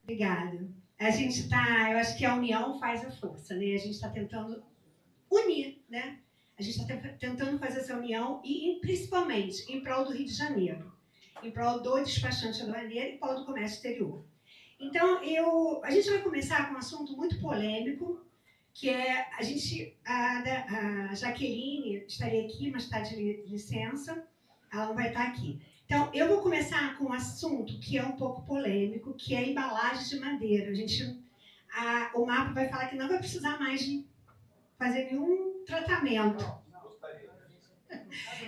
Obrigada. A gente está, eu acho que a união faz a força, né? A gente está tentando unir, né? A gente está tentando fazer essa união e, principalmente, em prol do Rio de Janeiro, em prol do despachante aduaneiro e em prol do comércio exterior. Então, a gente vai começar com um assunto muito polêmico, que é a Jaqueline estaria aqui, mas está de licença, ela não vai estar aqui. Então, eu vou começar com um assunto que é um pouco polêmico, que é a embalagem de madeira. O MAPA vai falar que não vai precisar mais de fazer nenhum tratamento.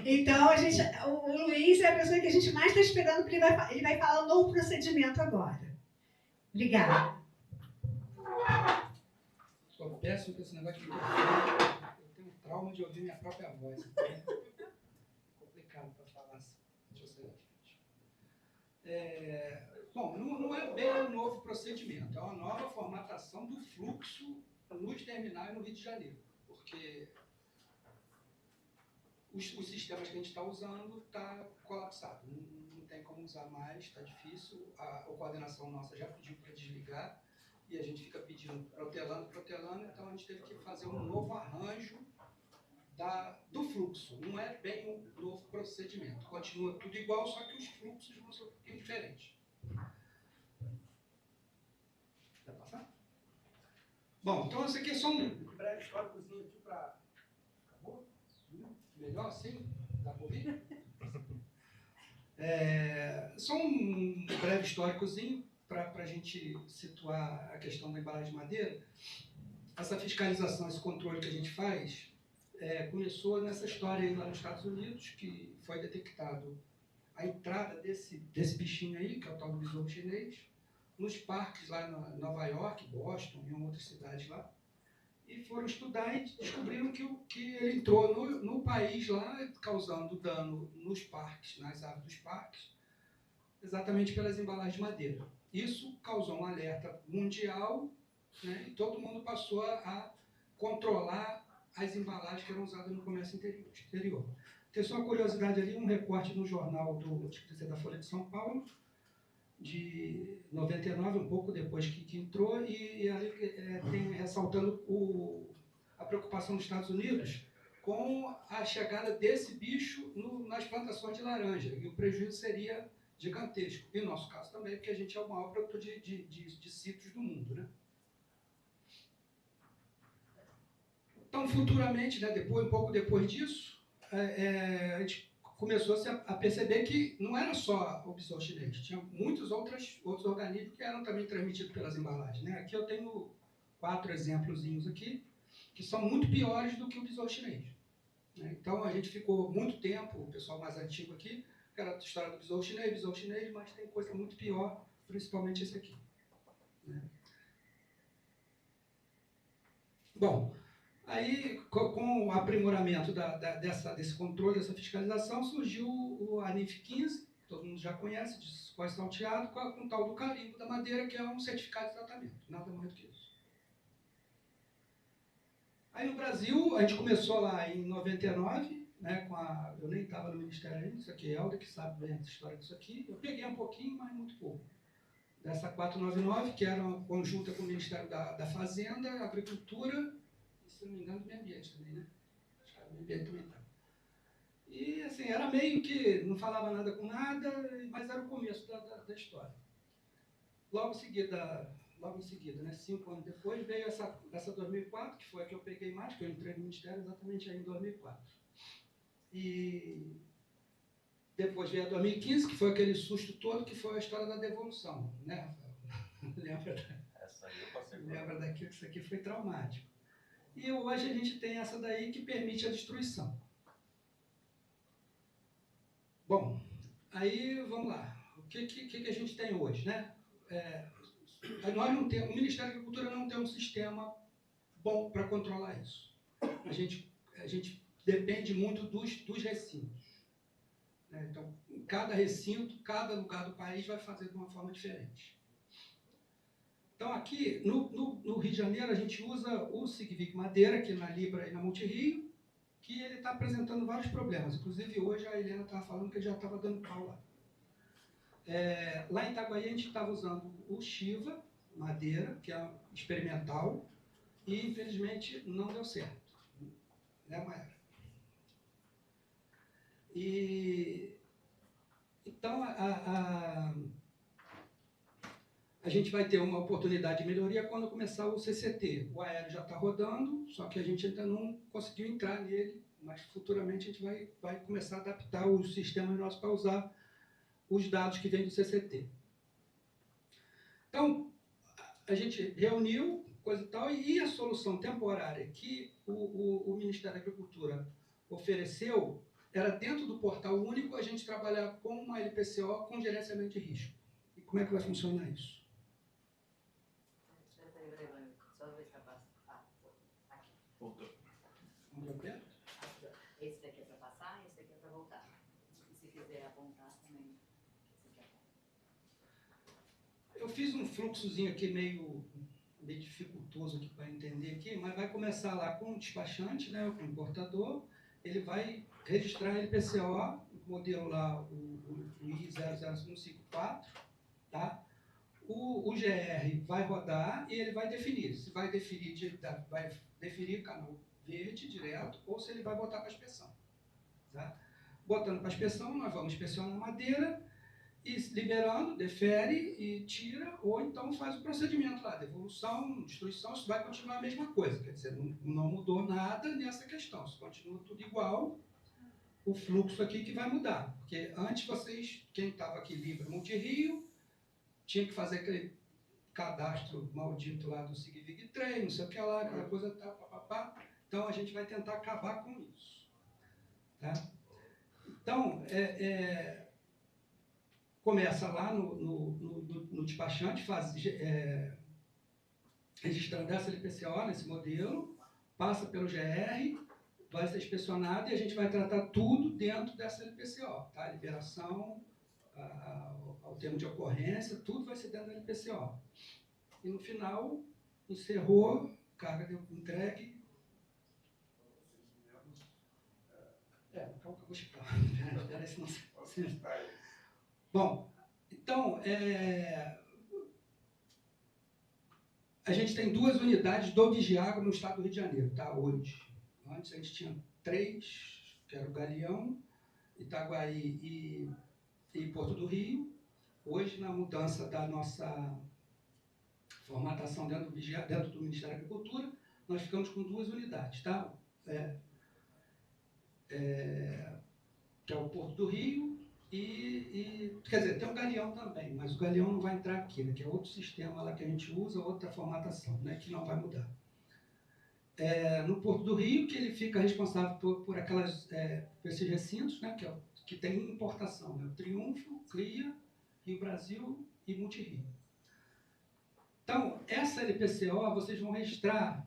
Então, o Luiz é a pessoa que a gente mais está esperando, porque ele vai falar um novo procedimento agora. Obrigada. Sou péssimo com esse negócio de microfone. Eu tenho um trauma de ouvir minha própria voz. É complicado para falar assim. Deixa eu sair da frente. Bom, não é bem um novo procedimento, é uma nova formatação do fluxo nos terminais no Rio de Janeiro. Porque os sistemas que a gente está usando está colapsado. Não tem como usar mais, está difícil. A coordenação nossa já pediu para desligar. E a gente fica pedindo, protelando, então a gente teve que fazer um novo arranjo do fluxo. Não é bem um novo procedimento. Continua tudo igual, só que os fluxos vão ser um pouquinho diferentes. Vai passar? Bom, então esse aqui é só um breve históricozinho aqui para... Acabou? Melhor assim? Dá para ouvir? Só um breve históricozinho para a gente situar a questão da embalagem de madeira. Essa fiscalização, esse controle que a gente faz, começou nessa história aí lá nos Estados Unidos, que foi detectado a entrada desse bichinho aí, que é o tal do besouro chinês, nos parques lá em Nova York, Boston e em outras cidades lá, e foram estudar e descobriram que ele entrou no país lá, causando dano nos parques, nas aves dos parques, exatamente pelas embalagens de madeira. Isso causou um alerta mundial, né, e todo mundo passou a controlar as embalagens que eram usadas no comércio exterior. Tem só uma curiosidade ali, um recorte no jornal da Folha de São Paulo, de 99, um pouco depois que entrou, e ali tem ressaltando a preocupação dos Estados Unidos com a chegada desse bicho nas plantações de laranja, e o prejuízo seria gigantesco. E no nosso caso também, porque a gente é o maior produtor de citros do mundo, né? Então, futuramente, né, um pouco depois disso, a gente começou a perceber que não era só o besouro chinês, tinha muitos outros organismos que eram também transmitidos pelas embalagens, né? Aqui eu tenho 4 exemplozinhos aqui, que são muito piores do que o besouro chinês, né? Então, a gente ficou muito tempo, o pessoal mais antigo aqui, que era a história do besouro chinês, mas tem coisa muito pior, principalmente esse aqui, né? Bom, aí, com o aprimoramento desse controle, dessa fiscalização, surgiu a NIF 15, que todo mundo já conhece, de qual salteado, com o tal do carimbo da madeira, que é um certificado de tratamento, nada mais do que isso. Aí no Brasil, a gente começou lá em 99, né, eu nem estava no Ministério ainda, isso aqui é Helder, que sabe bem essa história disso aqui. Eu peguei um pouquinho, mas muito pouco. Dessa 499, que era uma conjunta com o Ministério da Fazenda, Agricultura, e, se não me engano, do Meio Ambiente também, né? Acho que era o Meio Ambiente também tá. E, assim, era meio que não falava nada com nada, mas era o começo da história. Logo em seguida, né, 5 anos depois, veio essa 2004, que foi a que eu peguei mais, que eu entrei no Ministério exatamente aí em 2004. E depois veio a 2015, que foi aquele susto todo, que foi a história da devolução, né, Rafael? Lembra daquilo, que isso aqui foi traumático. E hoje a gente tem essa daí que permite a destruição. Bom, aí vamos lá. O que a gente tem hoje, né? Nós não temos, o Ministério da Agricultura não tem um sistema bom para controlar isso. A gente depende muito dos recintos, né? Então, cada recinto, cada lugar do país vai fazer de uma forma diferente. Então, aqui no Rio de Janeiro, a gente usa o Sigvik Madeira, aqui na Libra e na Multirio, que ele está apresentando vários problemas. Inclusive, hoje a Helena estava falando que ele já estava dando pau lá. Lá em Itaguaí a gente estava usando o Shiva, madeira, que é experimental, e infelizmente não deu certo. Né, Maera? Então, a gente vai ter uma oportunidade de melhoria quando começar o CCT. O aéreo já está rodando, só que a gente ainda não conseguiu entrar nele, mas futuramente a gente vai começar a adaptar os sistemas nossos para usar os dados que vêm do CCT. Então, a gente reuniu coisa e tal, e a solução temporária que o Ministério da Agricultura ofereceu era dentro do portal único a gente trabalhar com uma LPCO com gerenciamento de risco. E como é que vai funcionar isso? Só ver se vai passar. Aqui. Voltou. Vamos ver perto? Esse daqui é para passar e esse daqui é para voltar. E se quiser apontar também. Eu fiz um fluxozinho aqui meio dificultoso aqui para entender aqui, mas vai começar lá com o despachante, né, com o importador, ele vai registrar a LPCO, o modelo lá, o I00154, tá? O GR vai rodar e ele vai definir, se vai definir canal verde direto ou se ele vai botar para inspeção. Tá? Botando para inspeção, nós vamos inspecionar a madeira e liberando, defere e tira, ou então faz o procedimento lá, devolução, destruição, isso vai continuar a mesma coisa, quer dizer, não mudou nada nessa questão, isso continua tudo igual, o fluxo aqui que vai mudar, porque antes vocês, quem estava aqui livre Multirio, tinha que fazer aquele cadastro maldito lá do SIGVIG3, não sei o que lá, aquela coisa, tá, papapá. Então a gente vai tentar acabar com isso. Tá? Então, começa lá no despachante, registrando essa LPCO nesse modelo, passa pelo GR, vai ser inspecionado e a gente vai tratar tudo dentro dessa LPCO. Tá? Liberação, ao termo de ocorrência, tudo vai ser dentro da LPCO. E no final, encerrou, carga entregue. Calma que eu vou explicar. Espera aí, senão você... Bom, então, a gente tem 2 unidades do Vigiagro no estado do Rio de Janeiro, tá? Hoje. Antes a gente tinha 3, que era o Galeão, Itaguaí e Porto do Rio. Hoje, na mudança da nossa formatação dentro do Ministério da Agricultura, nós ficamos com 2 unidades, tá? Que é o Porto do Rio quer dizer, tem o Galeão também, mas o Galeão não vai entrar aqui, né? Que é outro sistema lá que a gente usa, outra formatação, né? Que não vai mudar. No Porto do Rio, que ele fica responsável por esses recintos, né? Que tem importação, né? O Triunfo, Cria, Rio Brasil e Multirio. Então, essa LPCO vocês vão registrar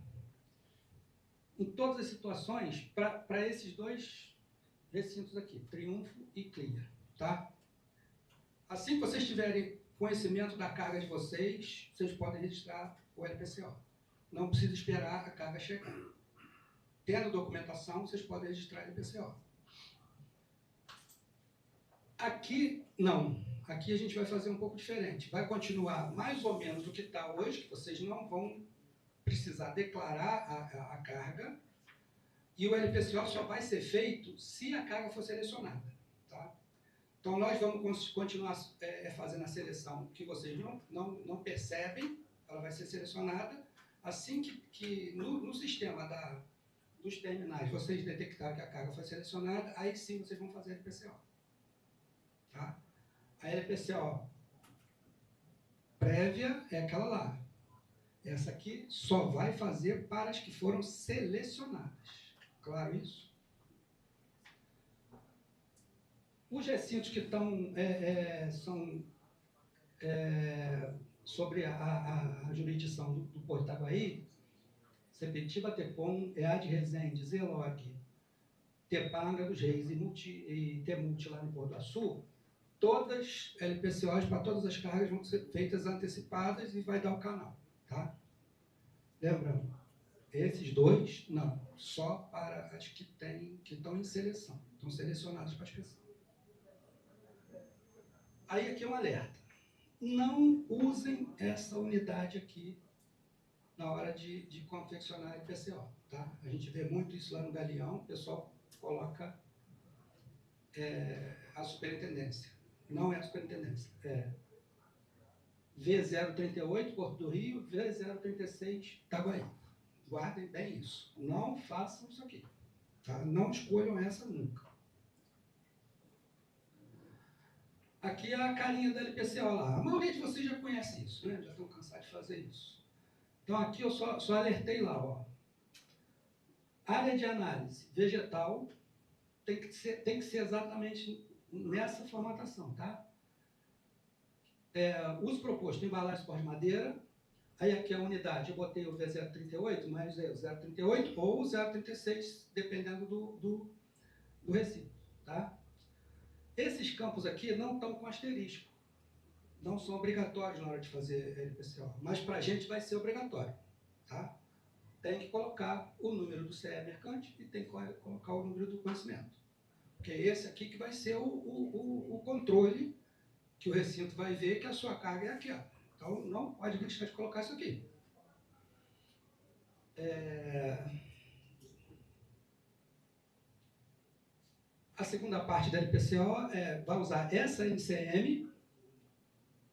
em todas as situações para esses 2 recintos aqui, Triunfo e Clear. Tá? Assim que vocês tiverem conhecimento da carga de vocês podem registrar o LPCO. Não precisa esperar a carga chegar. Tendo documentação, vocês podem registrar o LPCO. Aqui, não. Aqui a gente vai fazer um pouco diferente. Vai continuar mais ou menos o que está hoje, que vocês não vão precisar declarar a carga, e o LPCO só vai ser feito se a carga for selecionada. Tá? Então, nós vamos continuar fazendo a seleção que vocês não percebem, ela vai ser selecionada. Assim que no sistema dos terminais vocês detectarem que a carga foi selecionada, aí sim vocês vão fazer a LPCO. Tá? A LPCO prévia é aquela lá. Essa aqui só vai fazer para as que foram selecionadas. Claro isso? Os recintos que estão são sobre a jurisdição do Porto Itaguaí, Sepetiba, Tepom, EAD Resende, Zelog, Tepanga dos Reis e Temulti lá no Porto do Açu, todas LPCOs para todas as cargas vão ser feitas antecipadas e vai dar o canal. Tá? Lembrando, esses 2, não, só para as que estão em seleção, estão selecionadas para a inspeção. Aí aqui é um alerta. Não usem essa unidade aqui na hora de confeccionar IPCO. Tá? A gente vê muito isso lá no Galeão, o pessoal coloca a superintendência. Não é a superintendência. É V038, Porto do Rio, V036, Itaguaí. Guardem bem isso. Não façam isso aqui. Tá? Não escolham essa nunca. Aqui é a carinha da LPCO lá. A maioria de vocês já conhece isso, né? Já estão cansados de fazer isso. Então aqui eu só alertei lá, ó. Área de análise vegetal tem que ser exatamente nessa formatação, tá? Uso proposto, embalagem por madeira. Aí aqui a unidade, eu botei o V038, mas é o 038 ou o 036, dependendo do recibo, tá? Esses campos aqui não estão com asterisco. Não são obrigatórios na hora de fazer LPCO, mas para a gente vai ser obrigatório, tá? Tem que colocar o número do CE mercante e tem que colocar o número do conhecimento. Porque é esse aqui que vai ser o controle que o recinto vai ver que a sua carga é aqui, ó. Então, não pode deixar de colocar isso aqui. A segunda parte da LPCO vai usar essa NCM,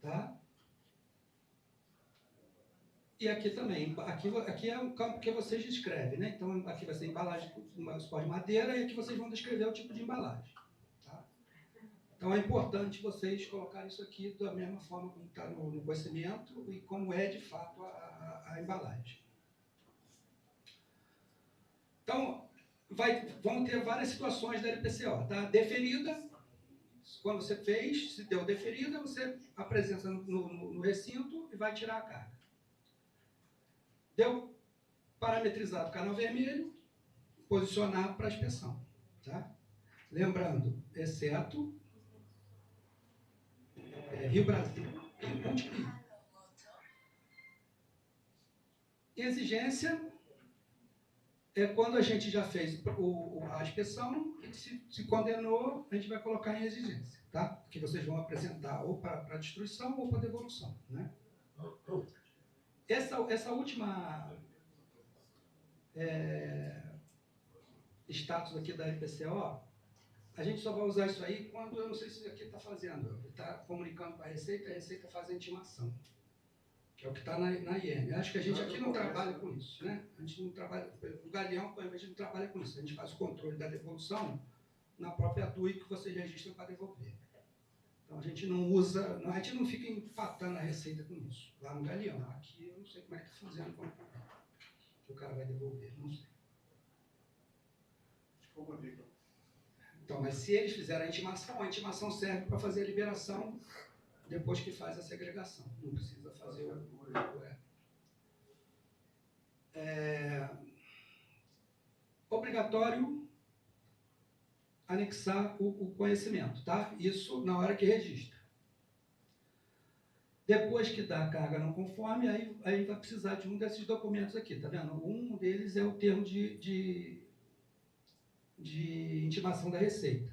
tá? E aqui também. Aqui é um campo que vocês descrevem, né? Então, aqui vai ser embalagem de madeira e aqui vocês vão descrever o tipo de embalagem. Tá? Então, é importante vocês colocarem isso aqui da mesma forma como está no conhecimento e como é, de fato, a embalagem. Então, vão ter várias situações da LPCO. Tá? Deferida, quando você fez, se deu deferida, você apresenta no recinto e vai tirar a carga. Deu parametrizado o canal vermelho, posicionar para a inspeção. Tá? Lembrando, exceto Rio Brasil e Monte Rio. Exigência é quando a gente já fez a inspeção e se condenou, a gente vai colocar em exigência, tá? Que vocês vão apresentar ou para destruição ou para devolução, né? Essa última status aqui da LPCO, a gente só vai usar isso aí quando, eu não sei se isso aqui está fazendo, está comunicando com a Receita faz a intimação, que é o que está na IEM. Acho que a gente aqui não trabalha com isso, né? A gente não trabalha, o Galeão, a gente não trabalha com isso, a gente faz o controle da devolução na própria DUI que vocês registram para devolver. Então a gente não usa, a gente não fica empatando a Receita com isso, lá no Galeão. Aqui eu não sei como é que está fazendo, que o cara vai devolver, não sei. Então, mas se eles fizerem a intimação serve para fazer a liberação depois que faz a segregação. Não precisa fazer o obrigatório anexar o conhecimento, tá? Isso na hora que registra. Depois que dá a carga não conforme, aí vai precisar de um desses documentos aqui, tá vendo? Um deles é o termo de intimação da Receita.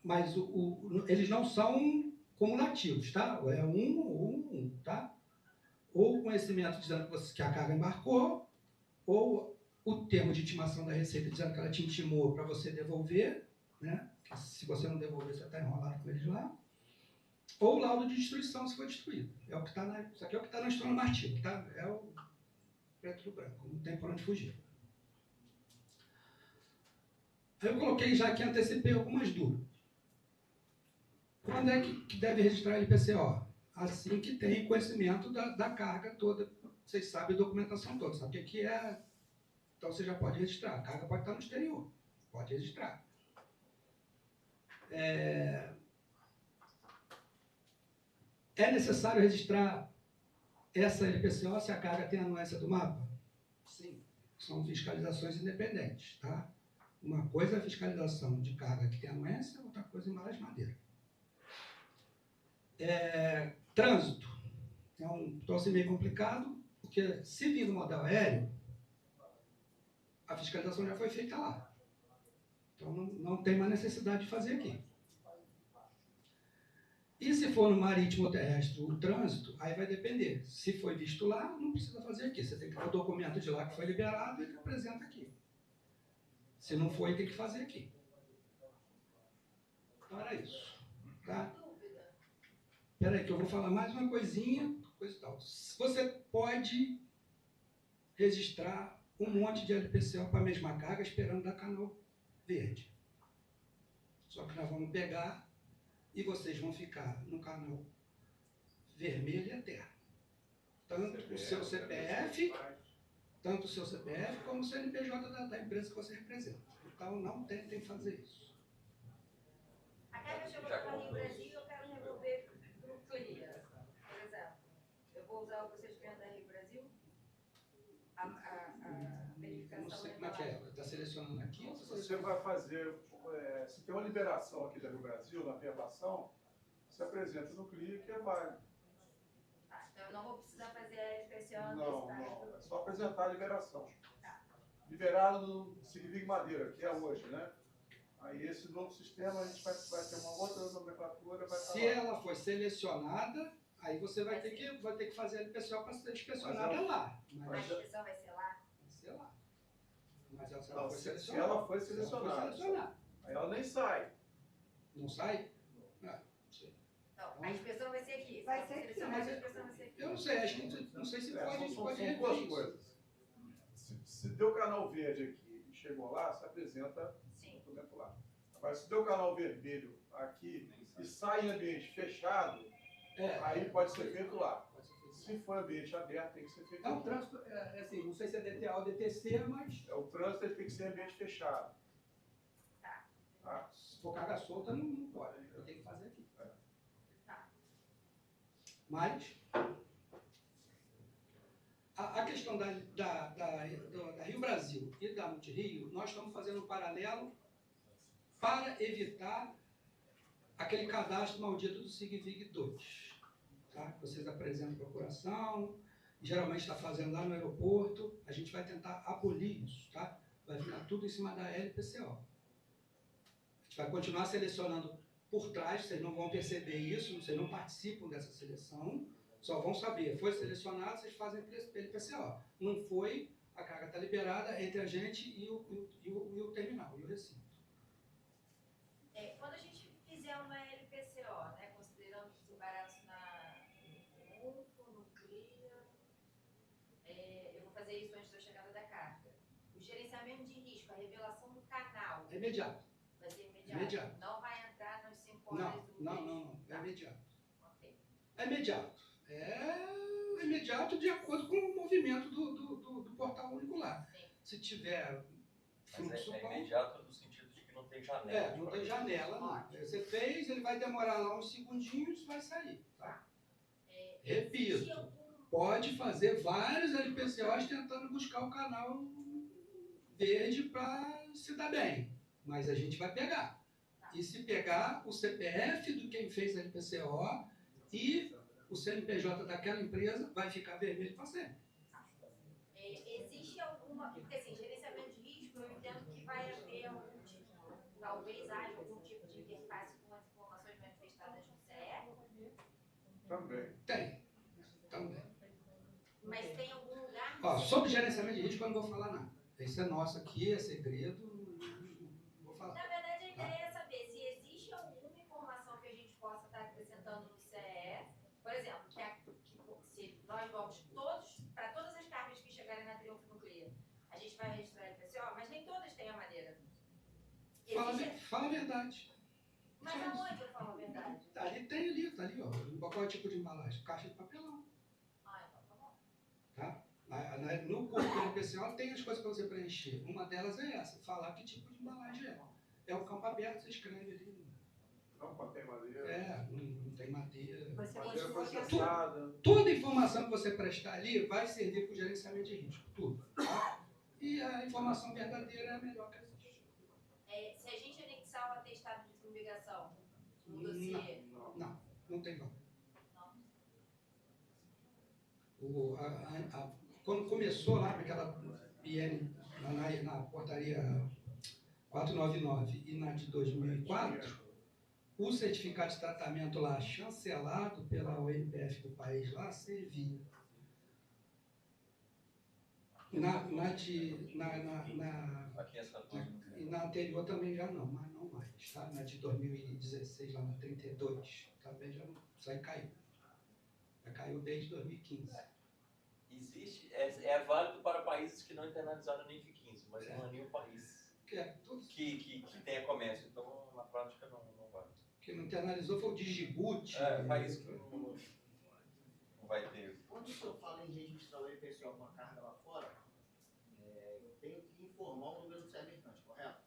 Mas eles não são cumulativos, tá? É um, tá? Ou o conhecimento dizendo que a carga embarcou, ou o termo de intimação da Receita dizendo que ela te intimou para você devolver, né? Se você não devolver, você está enrolado com eles lá. Ou o laudo de destruição, se for destruído. É o que tá isso aqui é o que está na história normativa, tá? É o preto no branco, não tem por onde fugir. Aí eu coloquei já aqui, antecipei algumas dúvidas. Quando é que deve registrar LPCO? Assim que tem conhecimento da carga toda, vocês sabem a documentação toda, sabe o que é? Então você já pode registrar. A carga pode estar no exterior, pode registrar. É necessário registrar essa LPCO se a carga tem anuência do mapa? Sim, são fiscalizações independentes, tá? Uma coisa é a fiscalização de carga que tem anuência, outra coisa é embalagem de madeira. Trânsito. É um troço meio complicado, porque se vir no modal aéreo, a fiscalização já foi feita lá. Então não tem mais necessidade de fazer aqui. E se for no marítimo ou terrestre o trânsito, aí vai depender. Se foi visto lá, não precisa fazer aqui. Você tem que ter o documento de lá que foi liberado e apresenta aqui. Se não foi, tem que fazer aqui. Então era isso. Tá? Espera aí que eu vou falar mais uma coisinha. Coisa e tal. Você pode registrar um monte de LPCO para a mesma carga esperando dar canal verde. Só que nós vamos pegar e vocês vão ficar no canal vermelho eterno. Tanto o seu CPF, como o CNPJ da empresa que você representa. Então não tentem fazer isso. A carga chegou para Rio Brasil e eu quero resolver para o CLIA, por exemplo. Eu vou usar o procedimento da Rio Brasil? A verificação. Não sei como é que é. Está selecionando aqui? Você vai fazer, se tem uma liberação aqui da Rio Brasil, na verbação, você apresenta no CLIA que é válido. Tá, então eu não vou precisar fazer a inspeção Não, desse não, é só apresentar a liberação. Tá. Liberado no Sigvig Madeira, que é hoje, né? Aí esse novo sistema a gente vai ter uma outra nomenclatura. Se ela for selecionada, aí você vai ter que fazer a LPCO para ser inspecionada lá. A inspeção vai ser lá? Vai ser lá. Mas ela, Não, foi se selecionada. ela foi selecionada. Aí ela nem sai. Não sai? Não sei. Não, a inspeção vai ser aqui. Vai ser aqui, mas a inspeção vai ser aqui. Eu não sei, acho que não sei se pode São rever duas isso. coisas. Se deu canal verde aqui e chegou lá, se apresenta Sim. o documento lá. Agora, se deu canal vermelho aqui e sai em ambiente fechado, aí pode ser feito lá. Pode ser feito lá. Se for ambiente aberto, tem que ser feito É lá. um trânsito, assim, não sei se é DTA ou DTC, mas O trânsito ele tem que ser ambiente fechado. Tá. Tá? se for carga solta, não pode. Eu tenho que fazer aqui. Tá. Mas a questão da Rio Brasil e da Multirio, nós estamos fazendo um paralelo para evitar aquele cadastro maldito do Sigvig 2. Tá? Vocês apresentam procuração, geralmente está fazendo lá no aeroporto, a gente vai tentar abolir isso, tá? Vai ficar tudo em cima da LPCO. A gente vai continuar selecionando por trás, vocês não vão perceber isso, vocês não participam dessa seleção, só vão saber, foi selecionado, vocês fazem LPCO. Não foi, a carga está liberada entre a gente e o terminal, e o recinto. Quando a gente fizer uma LPCO, né, considerando os embaraços no UNFO, no CLIA, eu vou fazer isso antes da chegada da carga. O gerenciamento de risco, a revelação do canal. É imediato. Vai ser imediato. Imediato. Não vai entrar nos 5 horas do Não. É imediato. Ok. É imediato. É imediato de acordo com o movimento do portal único lá. Sim. Se tiver fluxo Mas bom. é imediato no sentido de que não tem janela. Não tem janela, não. Você fez, ele vai demorar lá uns segundinhos e vai sair. Tá? Existe Repito, algum- pode fazer vários LPCOs tentando buscar o canal verde para se dar bem. Mas a gente vai pegar. E se pegar o CPF do quem fez a LPCO e o CNPJ daquela empresa, vai ficar vermelho para sempre. Existe alguma. Porque assim, gerenciamento de risco, eu entendo que vai haver algum tipo. Talvez haja algum tipo de interface com as informações manifestadas no CE. Também. Tem. Também. Mas tem algum lugar. Ó, sobre gerenciamento de risco eu não vou falar nada. Isso é nosso aqui, é segredo, não vou falar. Na verdade, a ideia é saber se existe alguma informação que a gente possa estar acrescentando no CE. Por exemplo, se nós vamos para todas as cargas que chegarem na Triunfo Nuclear, a gente vai registrar LPCO, mas nem todas têm a madeira. Fala a verdade. Mas aonde eu falo a verdade? Tá ali, ó. Qual é o tipo de embalagem? Caixa de papelão. Então tá bom. Tá? No corpo do LPCO tem as coisas para você preencher. Uma delas é essa, falar que tipo de embalagem é. É um campo aberto, você escreve ali. Não contém madeira. Não tem madeira. Você Madeira continua processada. Toda informação que você prestar ali vai servir para o gerenciamento de risco. Tudo. Tá? E a informação verdadeira é a melhor que existe. Se a gente anexar o atestado de fumigação no dossiê. Não tem não. Não. Quando começou lá naquela IN, na portaria 499 e na de 2004, o certificado de tratamento lá, chancelado pela ONPF do país lá, servia. Aqui essa coisa. E na anterior também já não, mas não mais, tá? Na de 2016, lá na 32, também já não, isso aí caiu. Já caiu desde 2015. Existe, é válido para países que não internalizaram nem F15, mas não é nenhum país que tenha comércio, então na prática não vale. Que não internalizou foi o Djibouti. País que não vai ter. Quando o senhor fala em registrar o IPCO com a carga lá fora, eu tenho que informar o número do semificante, correto?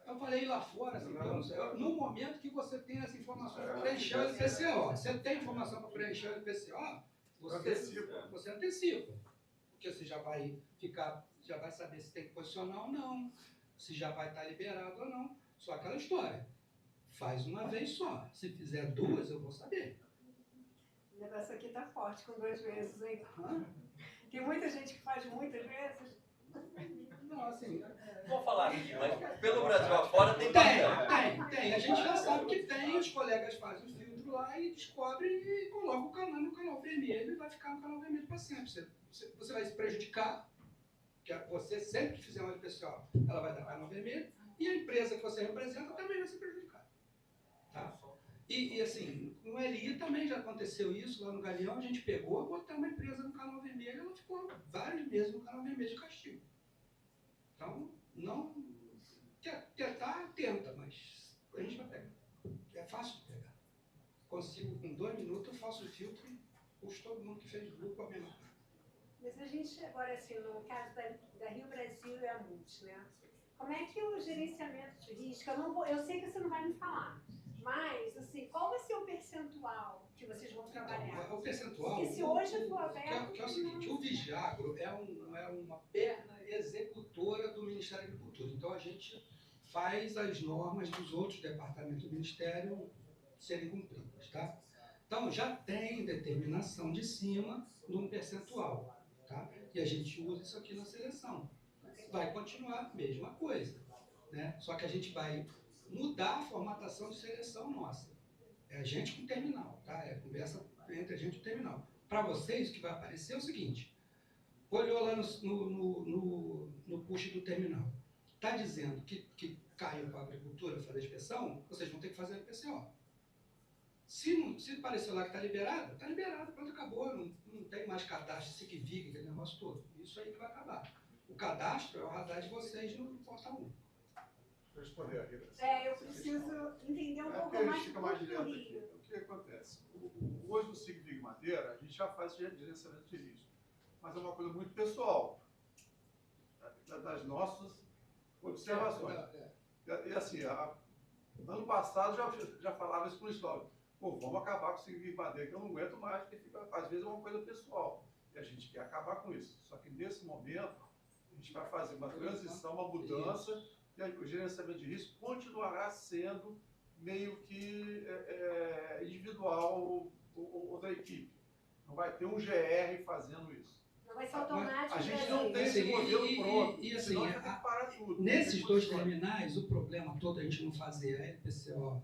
Eu falei lá fora, assim, no momento que você tem as informações para preencher o IPCO, você tem informação para preencher o IPCO, você antecipa. Porque você já vai saber se tem que posicionar ou não, se já vai estar liberado ou não. Só aquela história. Faz uma vez só. Se fizer duas, eu vou saber. O negócio aqui tá forte com 2 vezes, hein? Tem muita gente que faz muitas vezes. Não, assim... Vou falar aqui, mas pelo Brasil afora tem Tem. A gente já sabe que tem, os colegas fazem o filtro lá e descobrem e colocam o canal no canal vermelho e vai ficar no canal vermelho para sempre. Você vai se prejudicar, porque você sempre que fizer uma pessoal, ela vai dar canal vermelho, e a empresa que você representa também vai se prejudicar. Tá? E assim, no LI também já aconteceu isso, lá no Galeão, a gente pegou, botou uma empresa no canal vermelho, ela ficou vários meses no canal vermelho de castigo. Então, não... Tentar, tenta, mas a gente vai pegar. É fácil de pegar. Consigo, com 2 minutos, eu faço o filtro e puxo todo mundo que fez lucro a mesma coisa. Mas a gente, agora assim, no caso da Rio Brasil e a Multi, né? Como é que o gerenciamento de risco, eu sei que você não vai me falar, mas, assim, qual vai ser o percentual que vocês vão trabalhar? Então, o percentual... Porque se hoje for aberto... Que é o seguinte, o Vigiagro é uma perna executora do Ministério da Agricultura. Então, a gente faz as normas dos outros departamentos do Ministério serem cumpridas, tá? Então, já tem determinação de cima de um percentual, tá? E a gente usa isso aqui na seleção. Vai continuar a mesma coisa, né? Só que a gente vai mudar a formatação de seleção nossa. É a gente com terminal, tá? É a conversa entre a gente e o terminal. Para vocês, o que vai aparecer é o seguinte: olhou lá no push do terminal, está dizendo que caiu para a agricultura fazer a inspeção, vocês vão ter que fazer a IPCO. Se parecer lá que está liberado, pronto, acabou, não tem mais cadastro, SIGVIG, aquele negócio todo. Isso aí que vai acabar. O cadastro é o radar de vocês no Portal 1. Responder a Rita. Eu preciso entender um pouco porque a mais gente fica mais direto aqui. Rio. O que acontece? Hoje no SIGVIG Madeira, a gente já faz gerenciamento de risco. Mas é uma coisa muito pessoal, das nossas observações. E assim, ano passado já falava isso para o histórico. Pô, vamos acabar com o SIGVIG Madeira, que eu não aguento mais, porque às vezes é uma coisa pessoal. E a gente quer acabar com isso. Só que nesse momento, a gente vai fazer uma transição, uma mudança, e o gerenciamento de risco continuará sendo meio que individual ou da equipe. Não vai ter um GR fazendo isso. Não vai ser automático. A gente não tem esse modelo pronto, senão a gente tem que parar tudo. Nesses 2 terminais, o problema todo é a gente não fazer a LPCO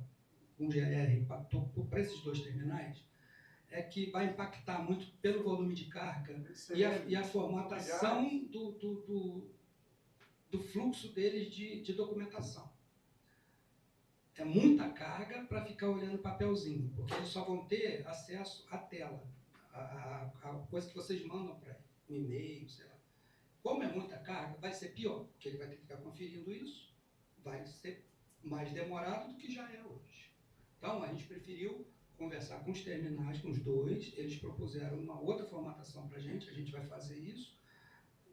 com GR para esses 2 terminais, é que vai impactar muito pelo volume de carga e a formatação do fluxo deles de documentação. É muita carga para ficar olhando papelzinho, porque eles só vão ter acesso à tela, a coisa que vocês mandam para ele, um e-mail, sei lá. Como é muita carga, vai ser pior, porque ele vai ter que ficar conferindo isso, vai ser mais demorado do que já é hoje. Então, a gente preferiu conversar com os terminais, com os 2, eles propuseram uma outra formatação para a gente vai fazer isso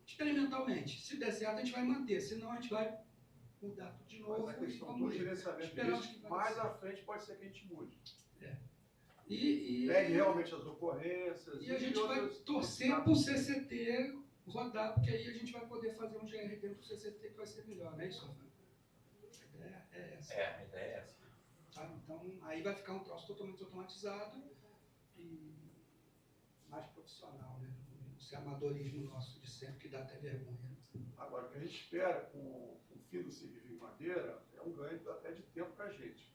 experimentalmente. Se der certo, a gente vai manter, senão a gente vai mudar tudo de novo. Mas a questão do gerenciamento de risco, mais à frente pode ser que a gente mude. Pegue realmente as ocorrências. E a gente vai torcer para o CCT rodar, porque aí a gente vai poder fazer um GR dentro do CCT que vai ser melhor, não é isso, Rafael? A ideia é essa. A ideia é essa. Tá? Então, aí vai ficar um troço totalmente automatizado e mais profissional, né? Esse amadorismo nosso de sempre, que dá até vergonha. Agora, o que a gente espera com o fim do SIGVIG Madeira é um ganho até de tempo para a gente.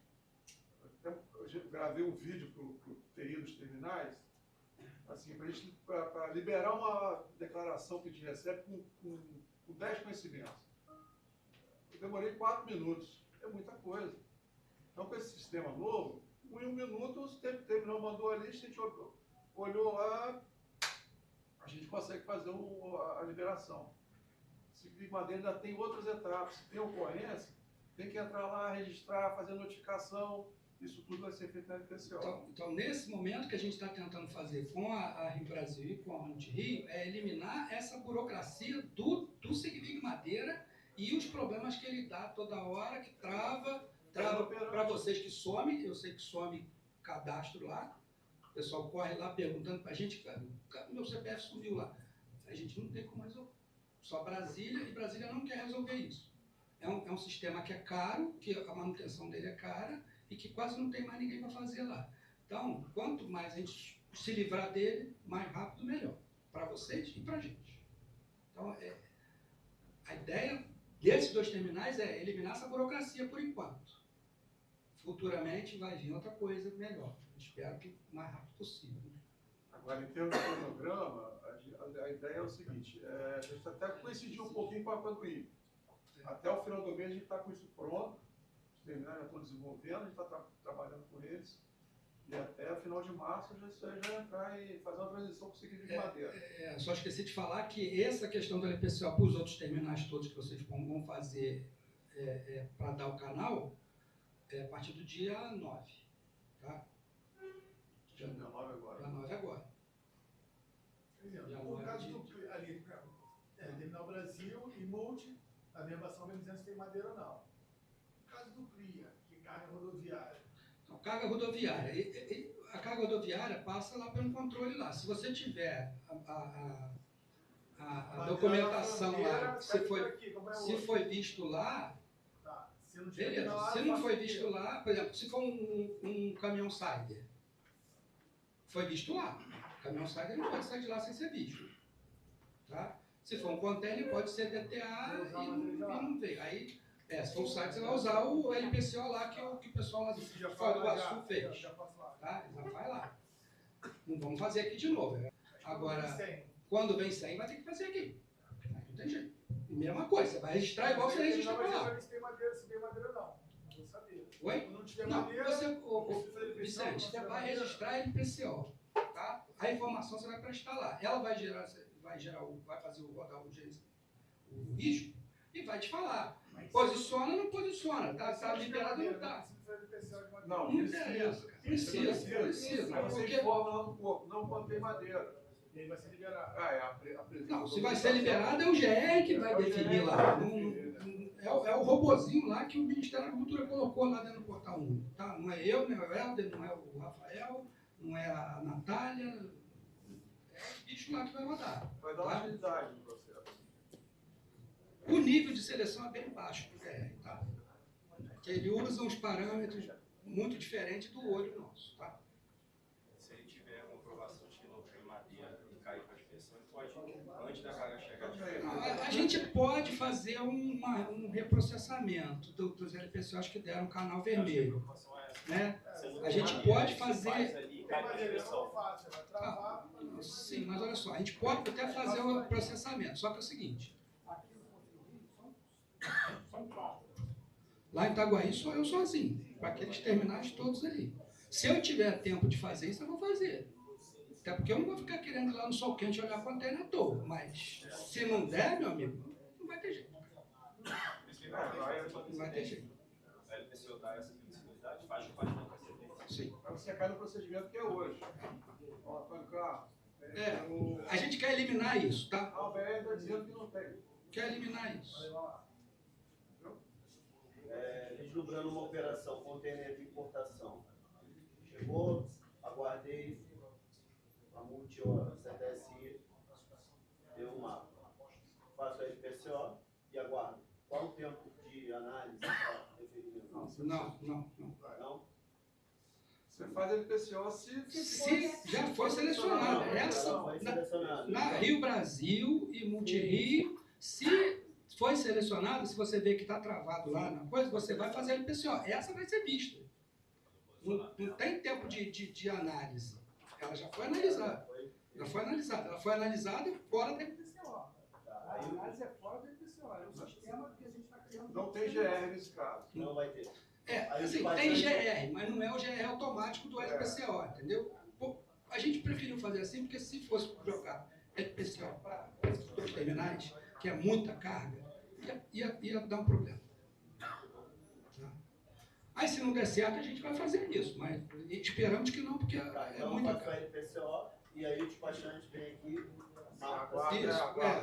Eu gravei um vídeo para o TI dos terminais, assim, para liberar uma declaração que a gente recebe com 10 conhecimentos. Eu demorei 4 minutos. É muita coisa. Então, com esse sistema novo, em 1 minuto, o terminal mandou a lista, a gente olhou lá, a gente consegue fazer a liberação. O Ciclo Madeira ainda tem outras etapas. Se tem ocorrência, tem que entrar lá, registrar, fazer notificação. Isso tudo vai ser feito na LPCO. Então, nesse momento que a gente está tentando fazer com a Rio Brasil e com a Multirio, é eliminar essa burocracia do Sigvig Madeira e os problemas que ele dá toda hora, que trava para vocês que some, eu sei que some cadastro lá, o pessoal corre lá perguntando para a gente, meu CPF sumiu lá. A gente não tem como resolver. Só Brasília, e Brasília não quer resolver isso. É um sistema que é caro, que a manutenção dele é cara, e que quase não tem mais ninguém para fazer lá. Então, quanto mais a gente se livrar dele, mais rápido, melhor. Para vocês e para a gente. Então, a ideia desses 2 terminais é eliminar essa burocracia por enquanto. Futuramente vai vir outra coisa melhor. Espero que o mais rápido possível. Agora, em termos de cronograma, a ideia é o seguinte, a gente até coincidiu um pouquinho com a Panduí. Até o final do mês a gente está com isso pronto, os terminais já estão desenvolvendo, a gente está trabalhando com eles, e até o final de março já entrar e fazer uma transição para o Sigvig de Madeira. Só esqueci de falar que essa questão do LPCO para os outros terminais todos que vocês vão fazer para dar o canal, é a partir do dia 9. Tá? Dia 9 agora. Dia 9 agora. No caso do ali, Terminal Brasil e Multi, a mesma ação mesmo dizendo se tem madeira ou não. No caso do CRIA, que carga rodoviária. Então, carga rodoviária. A carga rodoviária passa lá pelo controle lá. Se você tiver a documentação lá, se foi visto lá, Tá. Se não beleza. Se não foi visto lá, por exemplo, se for um caminhão Sider, foi visto lá. O caminhão Sider não pode sair de lá sem ser visto. Tá? Se for um container, pode ser DTA e não veio. Aí, se for um site, você vai usar o LPCO lá que o pessoal lá do Foz do Iguaçu fez. Tá? Já vai lá. Não vamos fazer aqui de novo. Agora, quando vem 100, vai ter que fazer aqui. Aí não tem jeito. E mesma coisa, você vai registrar igual você registra para lá. Se tem madeira não. Não sabia. Oi? Não, Vicente, você vai registrar LPCO. Tá? A informação você vai prestar lá. Ela vai fazer rodar o risco e vai te falar. Posiciona ou não posiciona? Tá liberado ou não tá? Não interessa. Precisa. Você informa lá no corpo, não contém madeira. E aí vai ser liberado. Não, se vai ser liberado é o GR que vai definir lá. É o robozinho lá que o Ministério da Agricultura colocou lá dentro do Portal 1. Tá? Não é eu, não é o Helder, não é o Rafael, não é a Natália. É o bicho lá que vai rodar. Vai dar uma agilidade no processo. O nível de seleção é bem baixo do GR, tá? Porque ele usa uns parâmetros muito diferentes do olho nosso, tá? Se ele tiver uma comprovação de quilômetro de madeira e cair para a inspeção, ele pode, antes da carga chegar, a gente pode fazer um reprocessamento dos LPCOs que deram canal vermelho. Né? A gente pode fazer... Sim, mas olha só, a gente pode até fazer o processamento, só que é o seguinte... Lá em Itaguaí sou eu sozinho, para aqueles terminais todos ali. Se eu tiver tempo de fazer isso, eu vou fazer. Até porque eu não vou ficar querendo ir lá no sol quente olhar a container à toa. Mas se não der, meu amigo, não vai ter jeito. Não vai ter jeito. A LPCO dá essa flexibilidade, faz parte da procedimento. Sim. Para você cair no procedimento que é hoje. A gente quer eliminar isso, tá? O BR está dizendo que não tem. Quer eliminar isso. Vislumbrando uma operação container de importação. Chegou, aguardei, a Multior, CTSI, deu um mapa. Faço a LPCO e aguardo. Qual o tempo de análise para referimento? Não. Você faz a LPCO se já foi selecionada. Na Rio Brasil e Multirio, se foi selecionado, se você vê que está travado lá na coisa, você vai fazer a LPCO. Essa vai ser vista. Não tem tempo de análise. Ela já foi analisada. Ela foi analisada fora da IPCO. A análise é fora do IPCO, é um sistema que a gente está criando. Não tem GR nesse caso. Não vai ter. Assim, tem GR, mas não é o GR automático do LPCO, entendeu? Pô, a gente preferiu fazer assim, porque se fosse jogar LPCO para os terminais, que é muita carga, ia dar um problema. Aí se não der certo, a gente vai fazer isso, mas esperamos que não, porque é muita carga. LPCO, e aí o despachante vem aqui. Isso,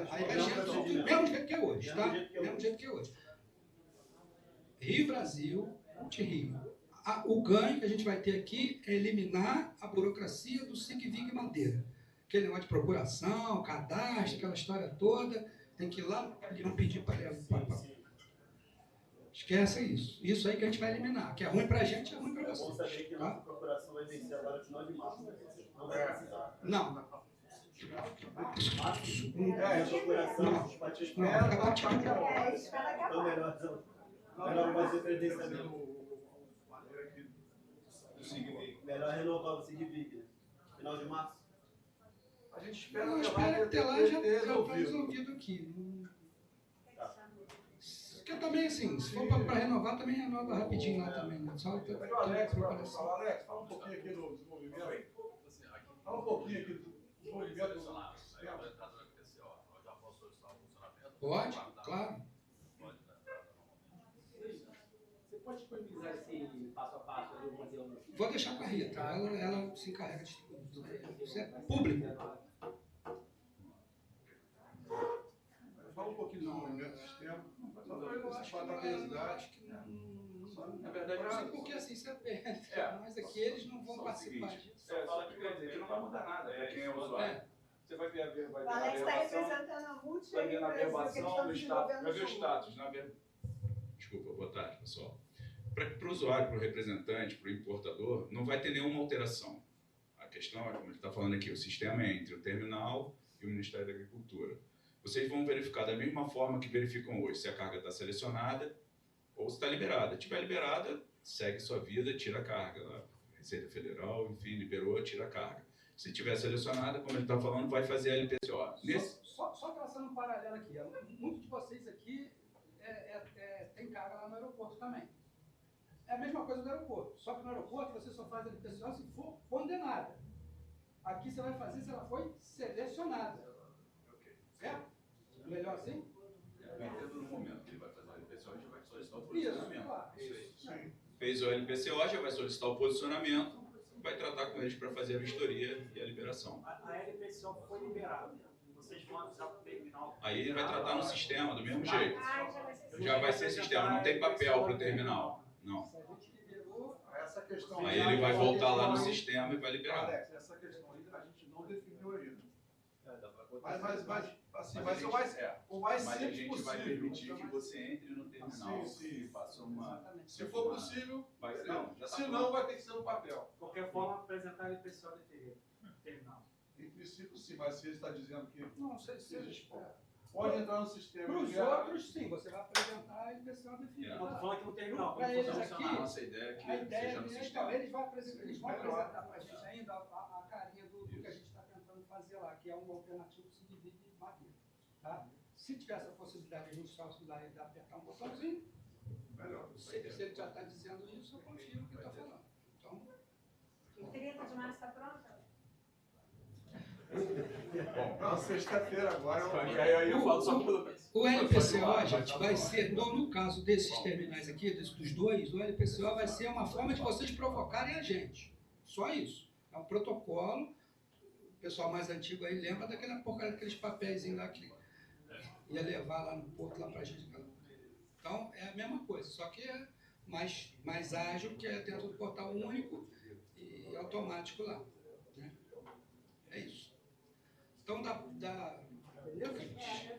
aí vai ser do mesmo jeito que é hoje, tá? Mesmo jeito que é hoje. Rio Brasil, Rio. O ganho que a gente vai ter aqui é eliminar a burocracia do SIG-VIG Madeira. Aquele negócio de procuração, cadastro, aquela história toda, tem que ir lá e não pedir para ela. Esquece isso. Isso aí que a gente vai eliminar. Que é ruim pra gente, é ruim pra Vamos vocês. saber que Tá? nossa procuração vai vencer agora de 9 de março. Não vai precisar. Não. Procuração Não. dos patinhos. Não, acabou de Então melhor fazer credenciamento. Melhor renovar o SIG-VIG, né? Final de março. A gente espera Eu espero que até lá já está resolvido aqui. Porque também, assim, se for para renovar, também renova rapidinho lá também. Né? Só Pede o Alex para falar. Alex, fala um pouquinho aqui do desenvolvimento. Fala um pouquinho aqui do desenvolvimento do sistema. Pode, claro. Você pode disponibilizar esse passo a passo do modelo? Vou deixar com a Rita, ela se encarrega de tudo. Isso é público. Fala um pouquinho do desenvolvimento do sistema. Só para a curiosidade. Na verdade, Não sei porque assim, isso mas aqui eles não vão participar disso. Só que quer dizer que não vai mudar nada para quem é usuário. Você vai ver, O Alex está representando a Multi vai ver na averbação do status, vai ver o status. status. Desculpa, boa tarde, pessoal. Para o usuário, para o representante, para o importador, não vai ter nenhuma alteração. A questão é, como ele está falando aqui, o sistema é entre o terminal e o Ministério da Agricultura. Vocês vão verificar da mesma forma que verificam hoje, se a carga está selecionada ou se está liberada. Se estiver liberada, segue sua vida, tira a carga. Lá. Receita Federal, enfim, liberou, tira a carga. Se estiver selecionada, como ele está falando, vai fazer a LPCO. Só traçando um paralelo aqui. Muitos de vocês aqui tem carga lá no aeroporto também. É a mesma coisa do aeroporto. Só que no aeroporto você só faz a LPCO se for condenada. Aqui você vai fazer se ela foi selecionada. Certo? Melhor assim? Dependendo do momento que ele vai fazer a LPCO, a gente vai solicitar o Isso, posicionamento. claro. Sim. Fez o LPCO, já vai solicitar o posicionamento, vai tratar com eles para fazer a vistoria e a liberação. A LPCO foi liberada. Vocês vão avisar para o terminal. Aí ele vai tratar no sistema, do mesmo jeito. Já vai ser sistema, não tem papel para o terminal. Não. Essa questão Aí ele vai voltar lá no sistema e vai liberar. Alex, essa questão ainda a gente não definiu ainda. Mas o mais Mas a simples gente possível. vai permitir que você entre no terminal. Sim. E faça uma... Se for possível, Vai, não, já tá se não, vai ter que ser no papel. De qualquer forma, apresentar a LPCO definido. Terminal. Em princípio, sim, mas se ele está dizendo que Não, se pode entrar no sistema. para os liberar. outros, sim, você vai apresentar a LPCO definida. Não, estou falando aqui no terminal. Para como eles funciona. aqui, Nossa ideia é que a ideia seja no deles, sistema. eles vão apresentar para a gente ainda a carinha do que a gente está tentando fazer lá, que é um alternativo que se divide em madeira. Tá? Se tiver essa possibilidade de a gente só lá e apertar um botãozinho, Melhor. se ele já está dizendo isso, eu confio no que ele está falando. Então, O 30 de março está pronta? Não, sexta-feira agora eu falo só pelo... o LPCO, gente, vai ser, no caso desses terminais aqui, dos dois, o LPCO vai ser uma forma de vocês provocarem a gente. Só isso. É um protocolo. O pessoal mais antigo aí lembra daquela porcaria, daqueles papéis lá que ia levar lá no porto, lá pra gente. Então, é a mesma coisa, só que é mais ágil, que é dentro do portal único e automático lá. Né? É isso. Então, Eu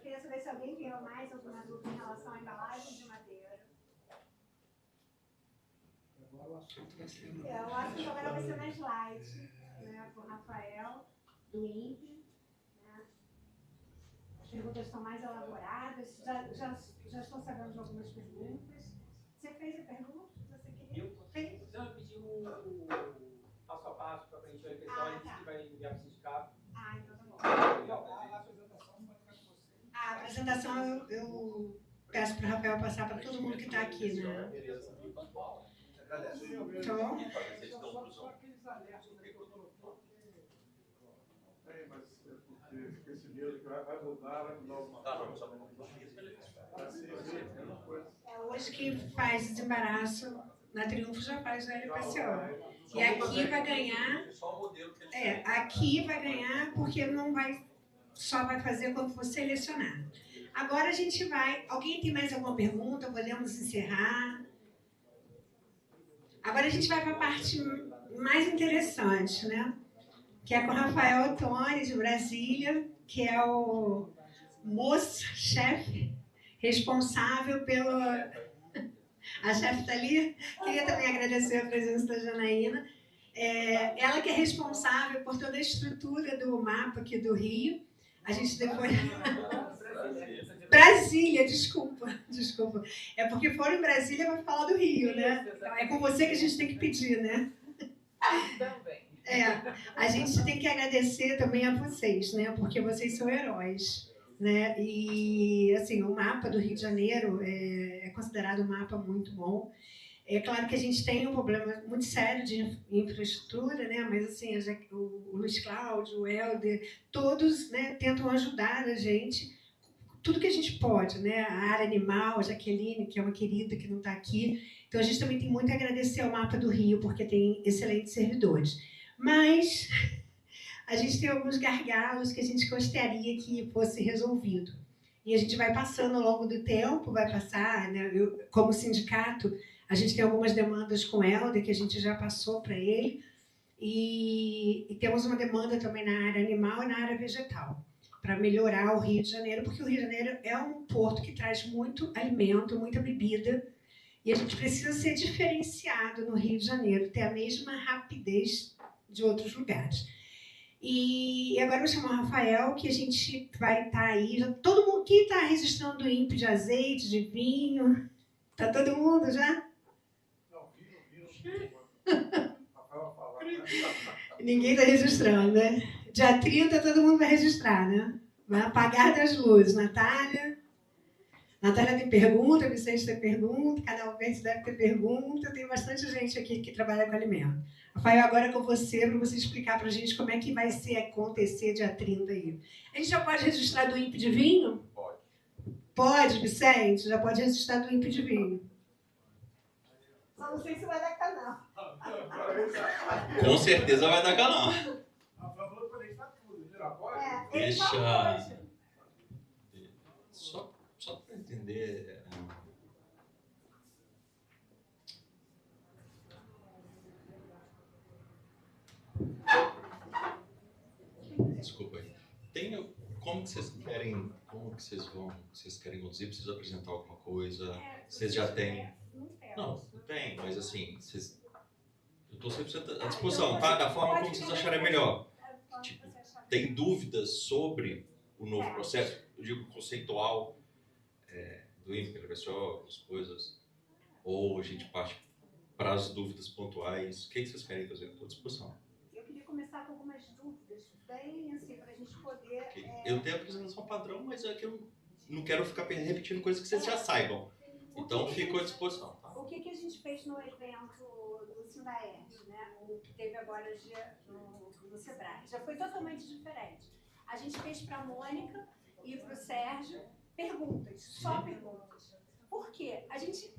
queria saber se alguém tem mais alguma dúvida em relação à embalagem de madeira. Agora o assunto vai ser... Eu acho que agora vai ser na slide, né, com o Rafael, do INPE. Né? As perguntas estão mais elaboradas, já estou sabendo de algumas perguntas. Você fez a pergunta? Você queria? Eu Fez? pedi o passo a passo para a gente ver a questão, a gente vai enviar para o sindicato. Então tá bom. A apresentação pode ficar com você. A apresentação eu peço para o Rafael passar para todo mundo que está aqui, né? Então, Só aqueles alertas que eu coloquei. É, mas é porque esse medo que vai mudar alguma coisa. hoje quem faz desembaraço na Triunfo já faz o LPCO. E aqui vai ganhar. Aqui vai ganhar porque não vai. Só vai fazer quando for selecionado. Agora a gente vai. Alguém tem mais alguma pergunta? Podemos encerrar. Agora a gente vai para a parte mais interessante, né? Que é com o Rafael Ottoni, de Brasília, que é o moço-chefe responsável pelo... A chefe está ali. Queria também agradecer a presença da Janaína. Ela que é responsável por toda a estrutura do mapa aqui do Rio. A gente depois... Brasília, desculpa. É porque foram em Brasília para falar do Rio, né? Então, é com você que a gente tem que pedir, né? Também. A gente tem que agradecer também a vocês, né? Porque vocês são heróis, né? E, assim, o mapa do Rio de Janeiro é considerado um mapa muito bom. É claro que a gente tem um problema muito sério de infraestrutura, né? Mas, assim, o Luiz Cláudio, o Helder, todos, né, tentam ajudar a gente tudo que a gente pode, né? A área animal, a Jaqueline, que é uma querida que não está aqui. Então, a gente também tem muito a agradecer ao Mapa do Rio, porque tem excelentes servidores. Mas a gente tem alguns gargalos que a gente gostaria que fosse resolvido. E a gente vai passando ao longo do tempo, vai passar, né? Como sindicato, a gente tem algumas demandas com o Helder, que a gente já passou para ele. E temos uma demanda também na área animal e na área vegetal, para melhorar o Rio de Janeiro, porque o Rio de Janeiro é um porto que traz muito alimento, muita bebida, e a gente precisa ser diferenciado no Rio de Janeiro, ter a mesma rapidez de outros lugares. E agora eu vou chamar o Rafael, que a gente vai estar aí, todo mundo que está registrando o INPE de azeite, de vinho, está todo mundo já? Não, vinho. Rafael vai falar. Ninguém está registrando, né? Dia 30 todo mundo vai registrar, né? Vai apagar das luzes. Natália tem pergunta, Vicente tem pergunta, cada um deve ter pergunta. Tem bastante gente aqui que trabalha com alimento. Rafael, agora é com você, para você explicar para a gente como é que vai acontecer dia 30 aí. A gente já pode registrar do INPE de vinho? Pode. Pode, Vicente? Já pode registrar do INPE de vinho. Só não sei se vai dar canal. Com certeza vai dar canal. Deixa... Só para entender... Desculpa aí. Como que vocês querem... Vocês querem conduzir? Precisa apresentar alguma coisa? Vocês já têm... Não tem, mas assim... Eu estou sempre à disposição, tá? Da forma como vocês acharem melhor. Tipo, tem dúvidas sobre o novo processo? Eu digo conceitual, do INPE, LPCO, as coisas, ou a gente parte para as dúvidas pontuais? O que vocês querem fazer? Estou à disposição. Eu queria começar com algumas dúvidas, bem assim, para a gente poder... Eu tenho a apresentação padrão, mas é que eu não quero ficar repetindo coisas que vocês já saibam. Então, fico à disposição. Tá? O que a gente fez no evento do Sindaerd, né? O que teve agora no Sebrae? Já foi totalmente diferente. A gente fez para a Mônica e para o Sérgio perguntas, só perguntas. Por quê? A gente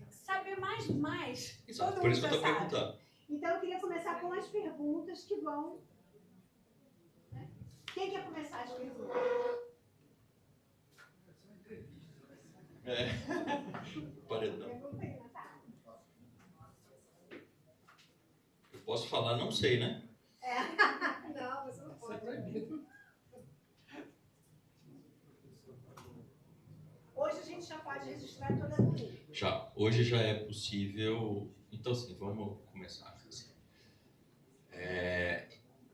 sabe mais. Exato, por isso que eu estou perguntando. Então, eu queria começar com as perguntas que vão... Né? Quem quer começar as perguntas? Paredão. Eu posso falar, não sei, né? Não, você não pode. Hoje a gente já pode registrar toda a dúvida. Hoje já é possível. Então, assim, vamos começar.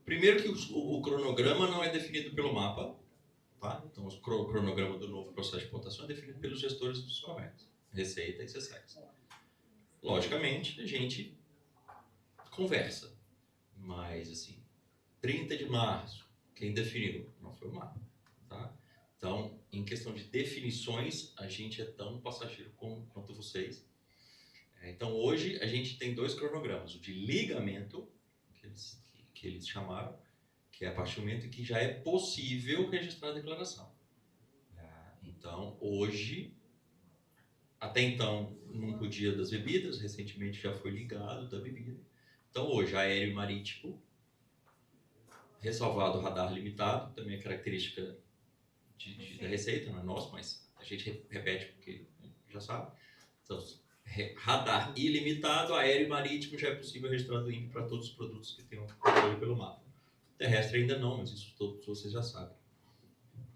Primeiro que o cronograma não é definido pelo mapa, tá? Então, o cronograma do novo processo de pontuação é definido pelos gestores dos comércios, Receita e CSEX. Logicamente, a gente conversa. Mas, assim, 30 de março, quem definiu? Não foi o MAPA, tá? Então, em questão de definições, a gente é tão passageiro quanto vocês. Então, hoje, a gente tem 2 cronogramas. O de ligamento, que eles chamaram, que é a partir do momento em que já é possível registrar a declaração. Então, hoje, até então, não podia das bebidas, recentemente já foi ligado da bebida. Então, hoje, aéreo e marítimo, ressalvado o radar limitado, também é característica da Receita, não é nosso, mas a gente repete porque já sabe. Então, radar ilimitado, aéreo e marítimo já é possível registrar do INPE para todos os produtos que tenham controle pelo mapa. Terrestre ainda não, mas isso todos vocês já sabem.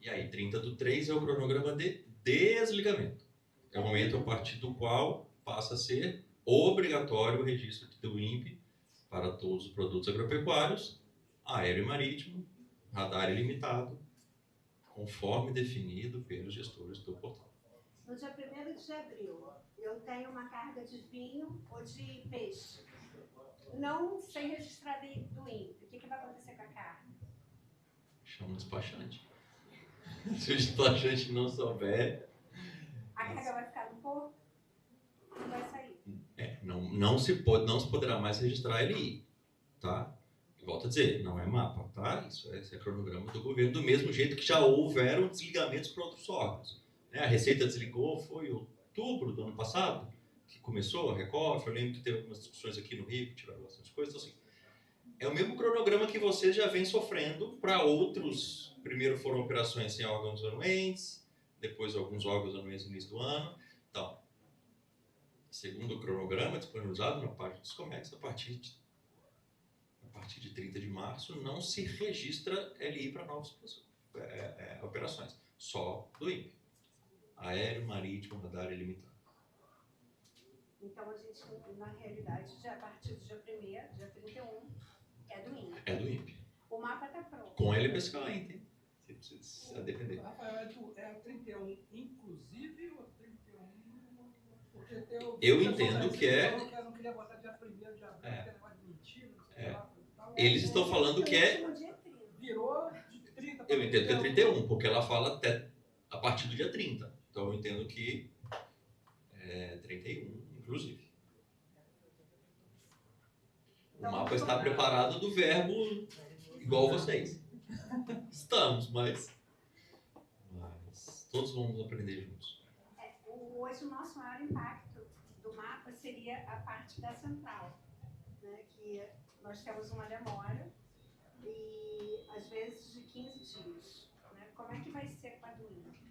E aí, 30/3 é o cronograma de desligamento. É o momento a partir do qual passa a ser obrigatório o registro do INPE para todos os produtos agropecuários, aéreo e marítimo, radar ilimitado, conforme definido pelos gestores do portal. No dia 1º de abril, eu tenho uma carga de vinho ou de peixe. Não sem registrar do INPE. O que vai acontecer com a carne? Chama o despachante. Se o despachante não souber... A carga vai ficar no porto? Não vai sair? Não se poderá mais registrar LI, tá? Volto a dizer, não é mapa, tá? Isso é cronograma do governo, do mesmo jeito que já houveram desligamentos para outros órgãos. A Receita desligou, foi em outubro do ano passado, que começou a Recof. Eu lembro que teve algumas discussões aqui no Rio, que tiraram bastante coisa. Então, assim, é o mesmo cronograma que vocês já vêm sofrendo para outros. Primeiro foram operações sem órgãos anuentes, depois alguns órgãos anuentes no início do ano. Então, segundo o cronograma disponibilizado na página dos Comex, a partir de 30 de março não se registra LI para novas operações, só do INPE. Aéreo, marítimo, radar ilimitado. Então, a gente, na realidade, já a partir do dia 1º, dia 31, é do INPE. É do INPE. O mapa está pronto. Com LPSK ainda, hein? Se precisa depender. Rafael, é 31 inclusive ou 31? Porque eu entendo que é... Eu não queria botar dia 1º de abril, porque é negócio de mentira, não sei lá. Eles estão falando que é... Virou de 30. Eu entendo que é 31, porque ela fala até a partir do dia 30. Então eu entendo que é 31, inclusive. O mapa está preparado do verbo igual vocês. Estamos, mas todos vamos aprender juntos. Hoje o nosso maior impacto do mapa seria a parte da central, né, que nós temos uma demora e às vezes de 15 dias. Né? Como é que vai ser com a do INPE?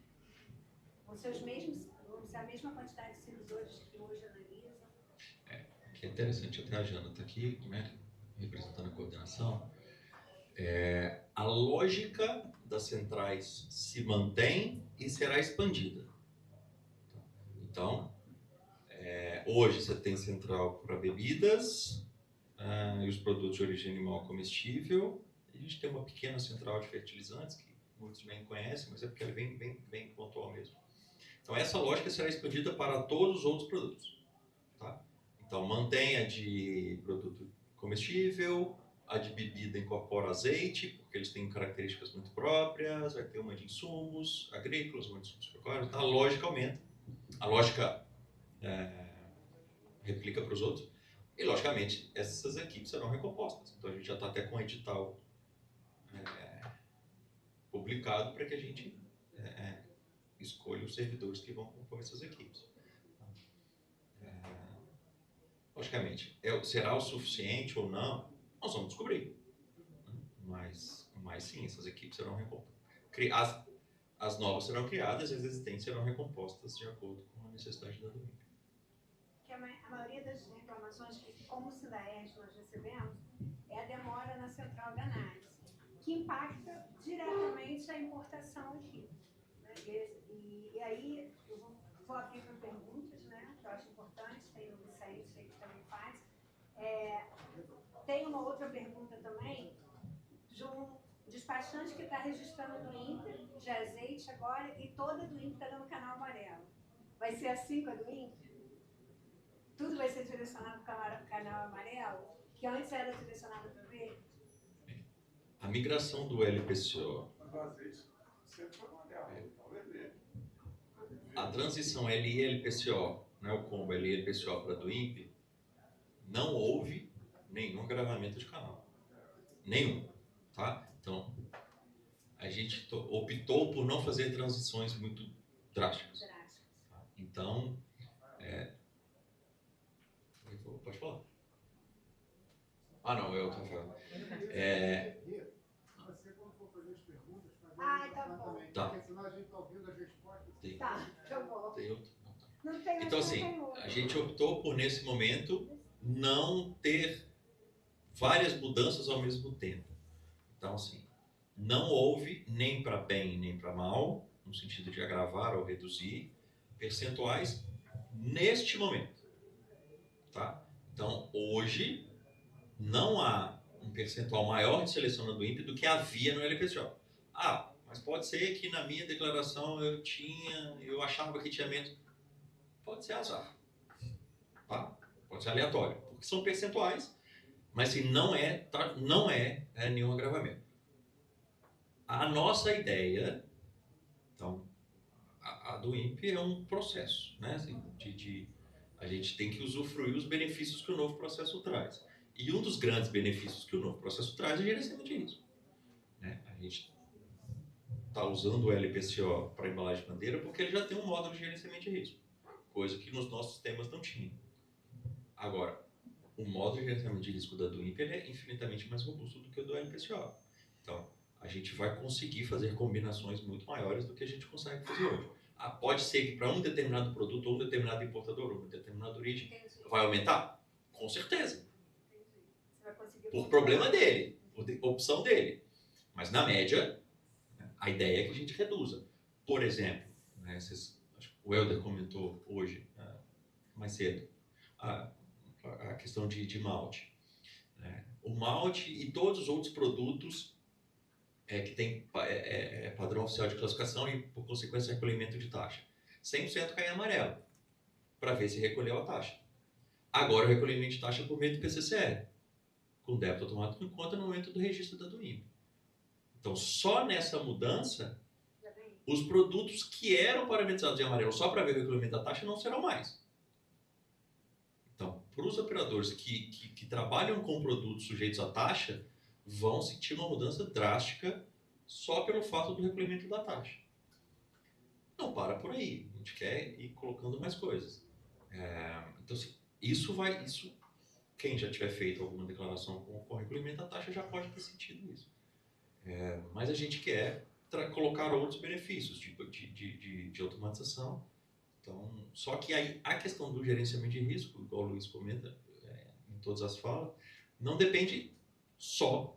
Vão ser os mesmos, vão ser a mesma quantidade de servidores que hoje analisam? Que é interessante, até a Jana está aqui, né, representando a coordenação. A lógica das centrais se mantém e será expandida. Então, hoje você tem central para bebidas e os produtos de origem animal comestível. A gente tem uma pequena central de fertilizantes, que muitos bem conhecem, mas é porque ela é bem pontual mesmo. Então, essa lógica será expandida para todos os outros produtos. Tá? Então, mantém a de produto comestível, a de bebida incorpora azeite, porque eles têm características muito próprias, vai ter uma de insumos agrícolas, uma de insumos pecuários, então a lógica aumenta, a lógica replica para os outros, e logicamente essas equipes serão recompostas. Então a gente já está até com o edital publicado para que a gente escolha os servidores que vão compor essas equipes. Logicamente, será o suficiente ou não? Nós vamos descobrir. Mas sim, essas equipes serão recompostas. As novas serão criadas e as existentes serão recompostas de acordo com a necessidade da domínio. A maioria das reclamações que, como Sindaes, nós recebemos, é a demora na central de análise, que impacta diretamente a importação aqui. Né? E aí, eu vou abrir para perguntas, né, que eu acho importante, tem o Vicente que também faz. Tem uma outra pergunta também, de um despachante que está registrando do INPE, de azeite agora, e toda do INPE está dando canal amarelo. Vai ser assim com a do INPE? Tudo vai ser direcionado para o canal amarelo? que antes era selecionada para verde? A migração do LPCO, a transição LI-LPCO, né, o combo LI-LPCO para do INPE, não houve nenhum agravamento de canal. Nenhum. Tá? Então, a gente optou por não fazer transições muito drásticas. Tá? Então, pode falar. Ah, não, eu estou falando. Você, quando for fazer as perguntas, fazer Tá bom. também, Tá. porque senão a gente está ouvindo as respostas. Tá bom. Tem outro? Não tem, então, assim, a gente optou por, nesse momento, não ter várias mudanças ao mesmo tempo. Então, assim, não houve, nem para bem nem para mal, no sentido de agravar ou reduzir, percentuais neste momento. Tá? Então, hoje, não há um percentual maior de seleção do INPE do que havia no LPCO. Ah, mas pode ser que na minha declaração eu achava que tinha menos. Pode ser azar. Tá? Pode ser aleatório. Porque são percentuais, mas assim, não é nenhum agravamento. A nossa ideia, então, a do INPE é um processo, né? Assim, a gente tem que usufruir os benefícios que o novo processo traz. E um dos grandes benefícios que o novo processo traz é gerenciamento de risco. Né? A gente está usando o LPCO para embalagem de bandeira porque ele já tem um módulo de gerenciamento de risco, coisa que nos nossos sistemas não tinha. Agora, o módulo de gerenciamento de risco da do INPE é infinitamente mais robusto do que o do LPCO. Então, a gente vai conseguir fazer combinações muito maiores do que a gente consegue fazer hoje. Pode ser que para um determinado produto, ou um determinado importador, ou uma determinada origem, vai aumentar? Com certeza. Por problema dele, por opção dele. Mas, na média, a ideia é que a gente reduza. Por exemplo, né, o Helder comentou hoje, mais cedo, a questão de malte. Né? O malte e todos os outros produtos que tem padrão oficial de classificação e, por consequência, recolhimento de taxa. 100% cai em amarelo, para ver se recolheu a taxa. Agora, o recolhimento de taxa é por meio do PCCR, com débito automático em conta no momento do registro da do INPE. Então, só nessa mudança, os produtos que eram parametrizados em amarelo só para ver o recolhimento da taxa não serão mais. Então, para os operadores que trabalham com produtos sujeitos à taxa, vão sentir uma mudança drástica só pelo fato do recolhimento da taxa. Não para por aí, a gente quer ir colocando mais coisas. Então, assim, quem já tiver feito alguma declaração com recolhimento da taxa já pode ter sentido isso. Mas a gente quer colocar outros benefícios, tipo de automatização. Então, só que aí a questão do gerenciamento de risco, igual o Luiz comenta em todas as falas, não depende só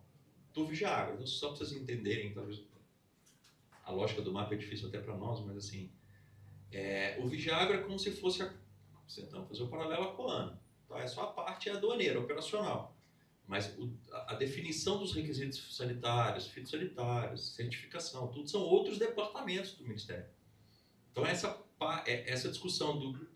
do Vigiagro. Então, só para vocês entenderem, talvez a lógica do mapa é difícil até para nós, mas assim, o Vigiagro é como se fosse tentando fazer o paralelo à Coana. Então, é só a parte aduaneira, operacional. Mas a definição dos requisitos sanitários, fitossanitários, certificação, tudo são outros departamentos do Ministério. Então, essa discussão do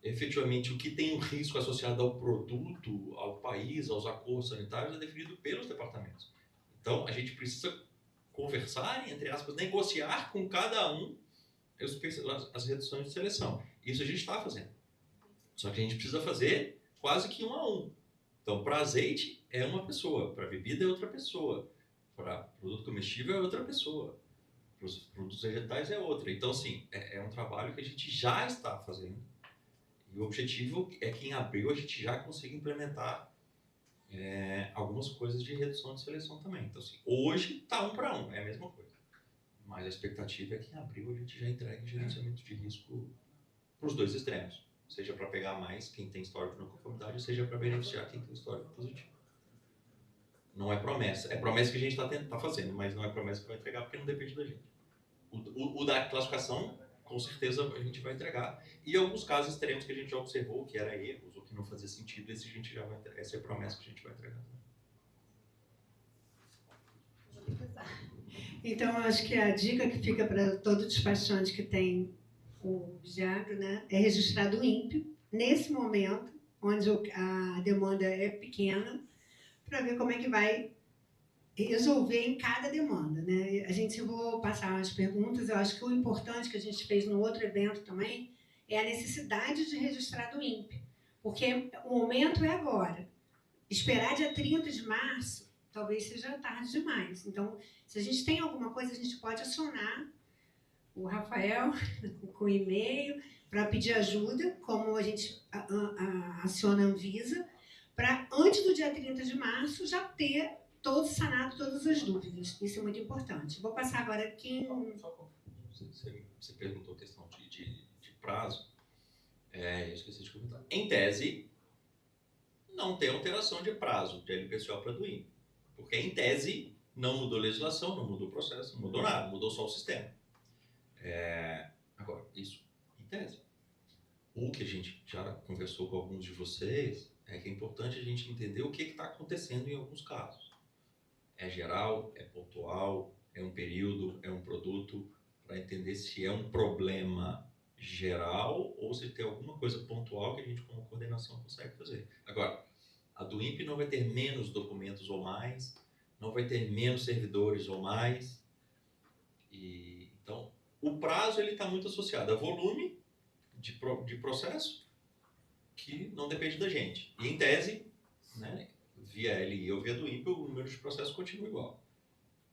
efetivamente o que tem um risco associado ao produto, ao país, aos acordos sanitários é definido pelos departamentos. Então, a gente precisa conversar, entre aspas, negociar com cada um as reduções de seleção. Isso a gente está fazendo. Só que a gente precisa fazer quase que 1 a 1. Então, para azeite é uma pessoa, para bebida é outra pessoa, para produto comestível é outra pessoa, para os produtos vegetais é outra. Então, assim, é um trabalho que a gente já está fazendo. E o objetivo é que em abril a gente já consiga implementar algumas coisas de redução de seleção também. Então, assim, hoje está 1 para 1, é a mesma coisa. Mas a expectativa é que em abril a gente já entregue gerenciamento de risco para os dois extremos. Seja para pegar mais quem tem histórico de não conformidade, seja para beneficiar quem tem histórico positivo. Não é promessa. É promessa que a gente está fazendo, mas não é promessa que vai entregar porque não depende da gente. O da classificação, com certeza a gente vai entregar. E alguns casos extremos que a gente já observou, que era erros ou que não fazia sentido, essa é a promessa que a gente vai entregar. Então, acho que a dica que fica para todo despachante que tem o Vigiagro, né, é registrar do INPE, nesse momento, onde a demanda é pequena, para ver como é que vai resolver em cada demanda, né? A gente, vou passar as perguntas, eu acho que o importante que a gente fez no outro evento também é a necessidade de registrar do INPE, porque o momento é agora. Esperar dia 30 de março talvez seja tarde demais. Então, se a gente tem alguma coisa, a gente pode acionar o Rafael com e-mail para pedir ajuda, como a gente aciona a Anvisa, para antes do dia 30 de março já ter todo sanado todas as dúvidas. Isso é muito importante. Vou passar agora aqui. Você perguntou a questão de prazo. Eu esqueci de comentar. Em tese, não tem alteração de prazo de LPCO para do INPE. Porque, em tese, não mudou a legislação, não mudou o processo, não mudou nada, mudou só o sistema. Agora, isso em tese. O que a gente já conversou com alguns de vocês é que é importante a gente entender o que está acontecendo em alguns casos. É geral, é pontual, é um período, é um produto, para entender se é um problema geral ou se tem alguma coisa pontual que a gente, como coordenação, consegue fazer. Agora, a do INPE não vai ter menos documentos ou mais, não vai ter menos servidores ou mais. Então, o prazo está muito associado a volume de processo que não depende da gente. E, em tese, né, via LI ou via do INPE, o número de processos continua igual.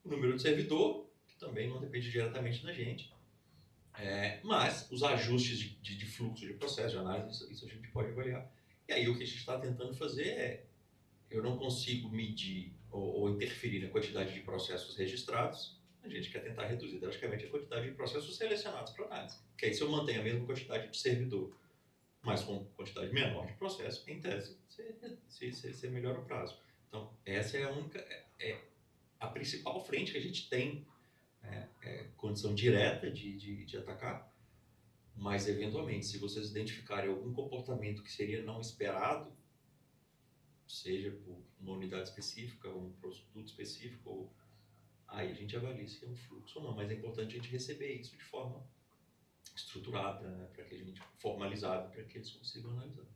O número de servidor, que também não depende diretamente da gente. Mas os ajustes de fluxo de processo, de análise, isso a gente pode avaliar. E aí o que a gente está tentando fazer eu não consigo medir ou interferir na quantidade de processos registrados, a gente quer tentar reduzir drasticamente a quantidade de processos selecionados para análise. Porque aí se eu mantenho a mesma quantidade de servidor, mas com quantidade menor de processo, em tese, você melhora o prazo. Então, essa é a única, a principal frente que a gente tem condição direta de atacar, mas, eventualmente, se vocês identificarem algum comportamento que seria não esperado, seja por uma unidade específica, um produto específico, aí a gente avalia se é um fluxo ou não, mas é importante a gente receber isso de forma estruturada, né, para que a gente formalizada, para que eles consigam analisar.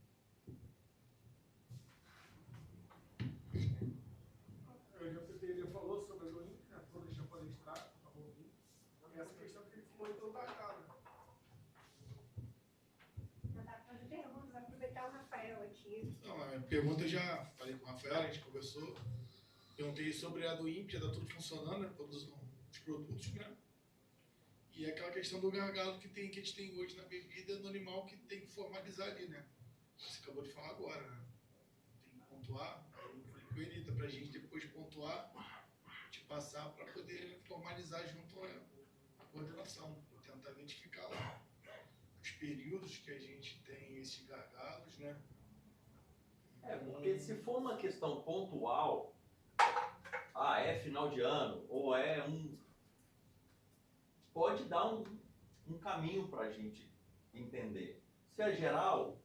O PPD falou sobre o INPE, né? Vou deixar para registrar, e essa questão que ele foi tão tratado. Perguntas, aproveitar o Rafael aqui. Não, a pergunta eu já falei com o Rafael, a gente conversou. Perguntei sobre a do INPE, já está tudo funcionando, né? Produzindo os produtos, né? E aquela questão do gargalo que a gente tem hoje na bebida, no animal, que tem que formalizar ali, né? Você acabou de falar agora, né? Tem que pontuar. Eu falei com ele, para a gente depois de pontuar, te passar para poder formalizar junto à coordenação, tentar identificar lá os períodos que a gente tem esses gargalos, né? Porque se for uma questão pontual, é final de ano, ou pode dar um caminho para a gente entender. Se é geral,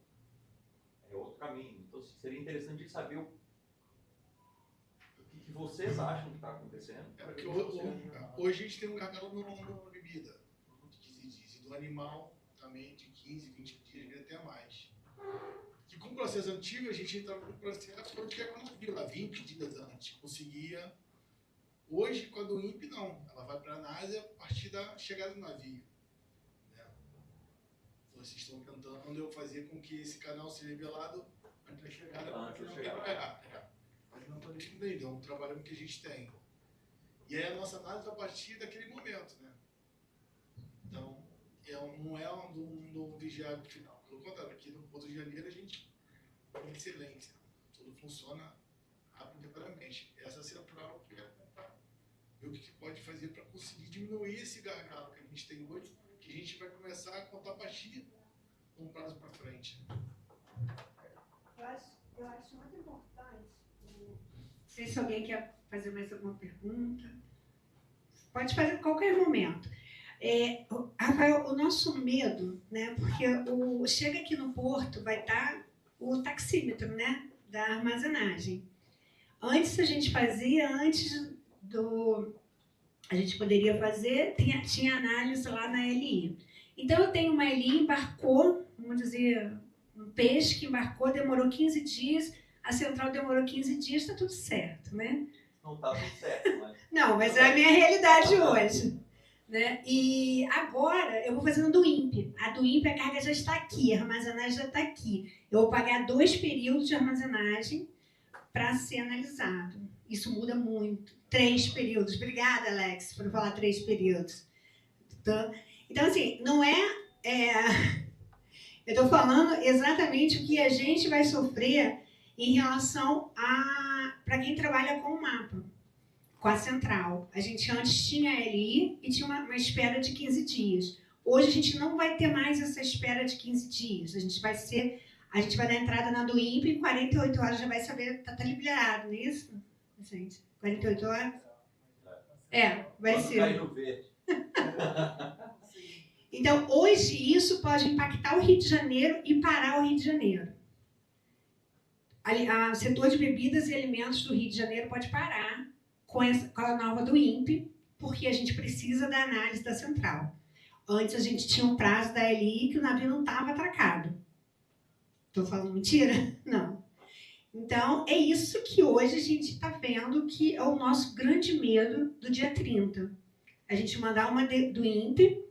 é outro caminho. Então, seria interessante saber o que vocês acham que está acontecendo. Porque hoje a gente tem um gargalo na bebida, de 15 dias, e do animal também de 15, 20 dias, até mais. E com o processo antigo, a gente entrava no processo quando chegava no navio, lá 20 dias antes, conseguia. Hoje, com a do INPE, não. Ela vai para a análise a partir da chegada do navio. Né? Vocês estão tentando eu fazer com que esse canal seja revelado antes da chegada, porque não quero pegar. Mas não estou deixando daí, é um trabalho que a gente tem. E aí a nossa análise a partir daquele momento, né? Então, não é um vigiado final. Pelo contrário, aqui no Porto de Janeiro a gente tem excelência. Tudo funciona rapidamente. Essa central que é ver o que pode fazer para conseguir diminuir esse gargalo que a gente tem hoje, que a gente vai começar a contar a partir de um prazo para frente. Eu acho muito importante. Não sei se alguém quer fazer mais alguma pergunta. Pode fazer em qualquer momento. Rafael, o nosso medo, né? Porque chega aqui no porto, vai estar o taxímetro, né? Da armazenagem. Antes a gente fazia, a gente poderia fazer, tinha análise lá na LI. Então, eu tenho uma LI, embarcou, vamos dizer, um peixe que embarcou, demorou 15 dias, a central demorou 15 dias, está tudo certo, né? Não está tudo certo, mas... Não, mas é a minha realidade hoje. Né? E agora eu vou fazendo do INPE. A do INPE, a carga já está aqui, a armazenagem já está aqui. Eu vou pagar 2 períodos de armazenagem para ser analisado. Isso muda muito. 3 períodos. Obrigada, Alex, por falar 3 períodos. Então assim, não eu estou falando exatamente o que a gente vai sofrer em relação para quem trabalha com o mapa, com a central. A gente antes tinha a LI e tinha uma espera de 15 dias. Hoje a gente não vai ter mais essa espera de 15 dias. A gente vai dar entrada na do INPE, em 48 horas já vai saber, está liberado, não é isso? Gente, 48 horas? Vai Quando ser. cai no verde. Então, hoje, isso pode impactar o Rio de Janeiro e parar o Rio de Janeiro. O setor de bebidas e alimentos do Rio de Janeiro pode parar com a nova do INPE, porque a gente precisa da análise da central. Antes, a gente tinha um prazo da LI que o navio não estava atracado. Estou falando mentira? Não. Então, é isso que hoje a gente está vendo que é o nosso grande medo do dia 30. A gente mandar uma do INPE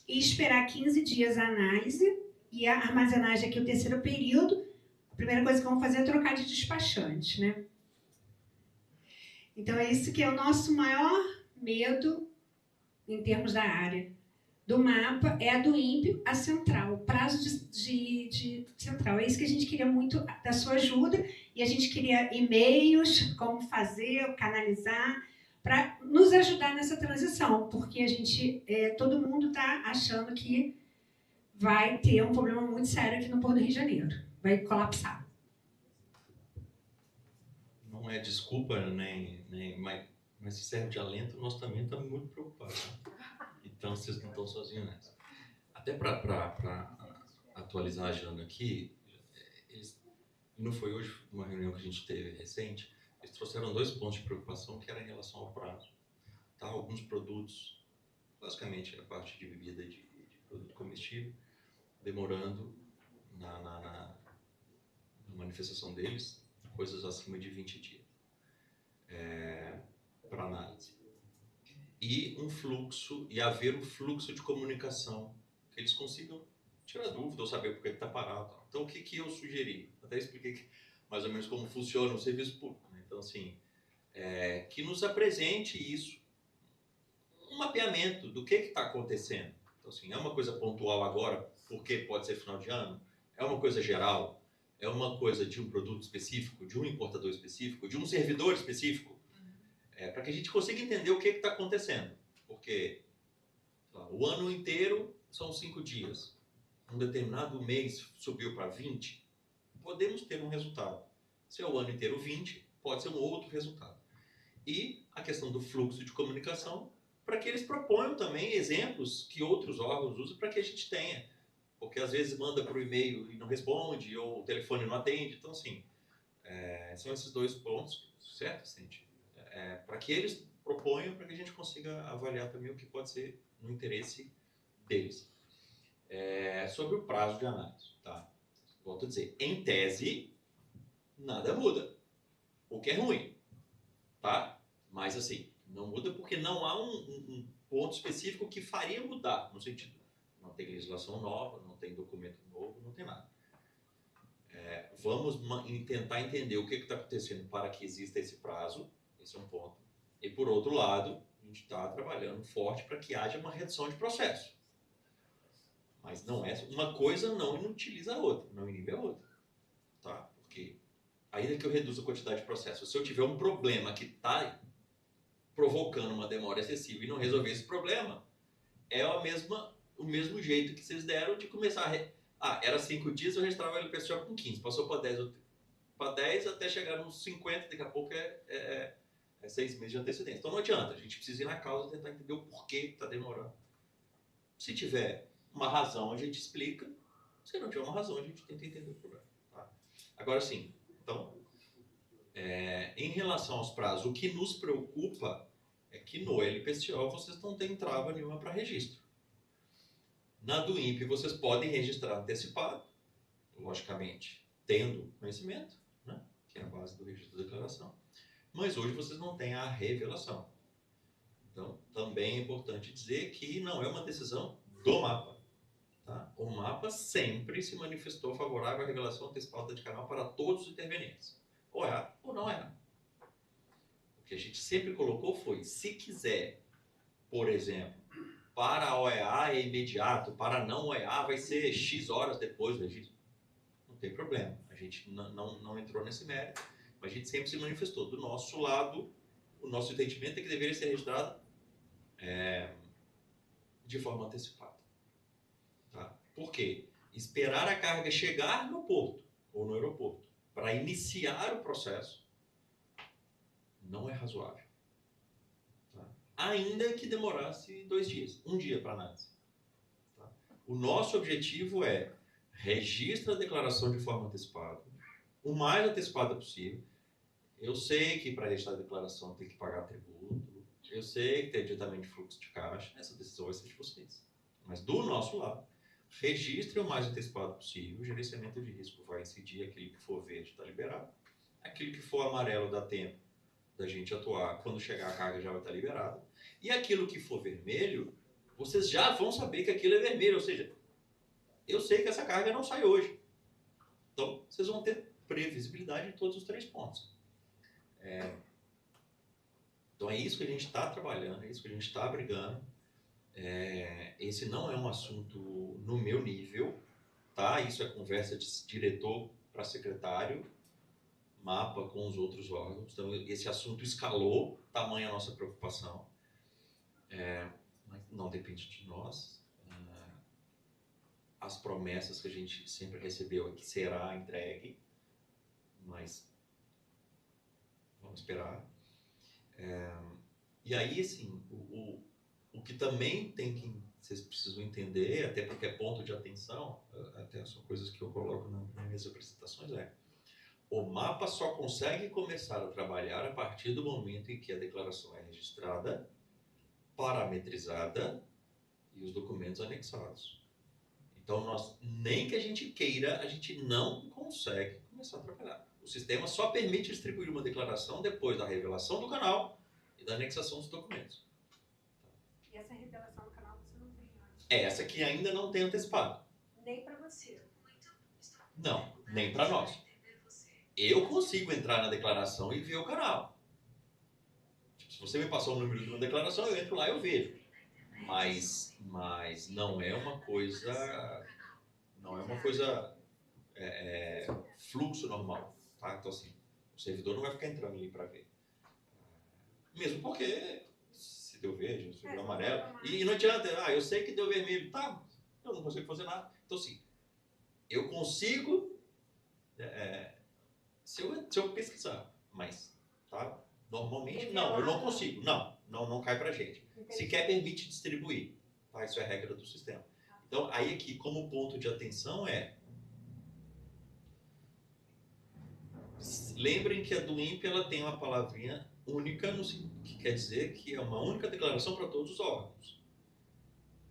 e esperar 15 dias a análise e a armazenagem aqui, o terceiro período. A primeira coisa que vamos fazer é trocar de despachante, né? Então, é isso que é o nosso maior medo em termos da área. Do mapa é a do INPE, a central, o prazo de central. É isso que a gente queria muito da sua ajuda, e a gente queria e-mails, como fazer, canalizar, para nos ajudar nessa transição, porque a gente, todo mundo está achando que vai ter um problema muito sério aqui no Porto do Rio de Janeiro. Vai colapsar. Não é desculpa, mas se serve de alento, nós também estamos muito preocupados. Então, vocês não estão sozinhos nessa. Até para atualizar a Jana aqui, não foi hoje uma reunião que a gente teve recente, eles trouxeram 2 pontos de preocupação, que era em relação ao prazo. Tá? Alguns produtos, basicamente a parte de bebida e de produto comestível, demorando na manifestação deles, coisas acima de 20 dias para análise. E haver um fluxo de comunicação, que eles consigam tirar dúvida ou saber por que está parado. Então, o que eu sugeri? Até expliquei mais ou menos como funciona o serviço público. Né? Então, assim, que nos apresente isso, um mapeamento do que está acontecendo. Então, assim, é uma coisa pontual agora, porque pode ser final de ano? É uma coisa geral? É uma coisa de um produto específico, de um importador específico, de um servidor específico? Para que a gente consiga entender o que está acontecendo. Porque o ano inteiro são 5 dias. Um determinado mês subiu para 20, podemos ter um resultado. Se é o ano inteiro 20, pode ser um outro resultado. E a questão do fluxo de comunicação, para que eles proponham também exemplos que outros órgãos usam para que a gente tenha. Porque às vezes manda por e-mail e não responde, ou o telefone não atende. Então, assim, são esses 2 pontos, certo, Cintia? Para que eles proponham, para que a gente consiga avaliar também o que pode ser no interesse deles. Sobre o prazo de análise, tá? Volto a dizer, em tese, nada muda, o que é ruim, tá? Mas assim, não muda porque não há um ponto específico que faria mudar, no sentido, não tem legislação nova, não tem documento novo, não tem nada. Vamos tentar entender o que está acontecendo para que exista esse prazo. Esse é um ponto. E, por outro lado, a gente está trabalhando forte para que haja uma redução de processo. Mas não é uma coisa não inutiliza a outra, não inibe a outra. Tá? Porque ainda que eu reduza a quantidade de processos, se eu tiver um problema que está provocando uma demora excessiva e não resolver esse problema, é o mesmo jeito que vocês deram de começar era 5 dias, eu registrava ele pessoal com 15, passou para 10 até chegar nos 50, daqui a pouco é 6 meses de antecedência. Então não adianta, a gente precisa ir na causa e tentar entender o porquê que está demorando. Se tiver uma razão, a gente explica. Se não tiver uma razão, a gente tenta entender o problema. Tá? Agora sim, então, em relação aos prazos, o que nos preocupa é que no LPCO vocês não têm trava nenhuma para registro. Na do INPE vocês podem registrar antecipado, logicamente, tendo conhecimento, né? que é a base do registro da declaração. Mas hoje vocês não têm a revelação. Então, também é importante dizer que não é uma decisão do mapa. Tá? O mapa sempre se manifestou favorável à revelação antecipada de canal para todos os intervenientes. Ou é ou não é. O que a gente sempre colocou foi, se quiser, por exemplo, para a OEA é imediato, para a não OEA vai ser X horas depois do registro. Não tem problema. A gente não entrou nesse mérito, mas a gente sempre se manifestou. Do nosso lado, o nosso entendimento é que deveria ser registrado de forma antecipada. Tá? Por quê? Esperar a carga chegar no porto ou no aeroporto para iniciar o processo não é razoável. Tá? Ainda que demorasse 2 dias, 1 dia para análise. Tá? O nosso objetivo é registrar a declaração de forma antecipada, o mais antecipada possível. Eu sei que para registrar a declaração tem que pagar tributo, eu sei que tem adiantamento de fluxo de caixa, essa decisão vai ser de vocês. Mas do nosso lado, registre o mais antecipado possível, o gerenciamento de risco vai incidir, aquele que for verde está liberado, aquele que for amarelo dá tempo da gente atuar, quando chegar a carga já vai estar liberado, e aquilo que for vermelho, vocês já vão saber que aquilo é vermelho, ou seja, eu sei que essa carga não sai hoje. Então, vocês vão ter previsibilidade em todos os 3 pontos. Então é isso que a gente está trabalhando, é isso que a gente está brigando. Esse não é um assunto no meu nível, tá? Isso é conversa de diretor para secretário, mapa com os outros órgãos. Então esse assunto escalou, tamanha a nossa preocupação, mas não depende de nós. As promessas que a gente sempre recebeu é que será entregue, mas vamos esperar. E aí, assim, o que também vocês precisam entender, até porque é ponto de atenção, até são coisas que eu coloco nas minhas apresentações, o mapa só consegue começar a trabalhar a partir do momento em que a declaração é registrada, parametrizada e os documentos anexados. Então, nem que a gente queira, a gente não consegue começar a trabalhar. O sistema só permite distribuir uma declaração depois da revelação do canal e da anexação dos documentos. E essa revelação do canal você não tem hoje? Essa aqui ainda não tem antecipado. Nem para você? Não, nem para nós. Eu consigo entrar na declaração e ver o canal. Tipo, se você me passou o número de uma declaração, eu entro lá e eu vejo. Mas não é uma coisa... Não é uma coisa... fluxo normal. Tá? Então, assim, o servidor não vai ficar entrando ali para ver. Mesmo porque, se deu verde, se deu amarelo, e não adianta, eu sei que deu vermelho, tá, eu não consigo fazer nada. Então, assim, eu consigo, se eu pesquisar, mas, tá, normalmente, não, eu não consigo, não cai pra gente. Sequer permite distribuir, tá, isso é regra do sistema. Então, aí aqui, como ponto de atenção lembrem que a do INPE ela tem uma palavrinha única, que quer dizer que é uma única declaração para todos os órgãos.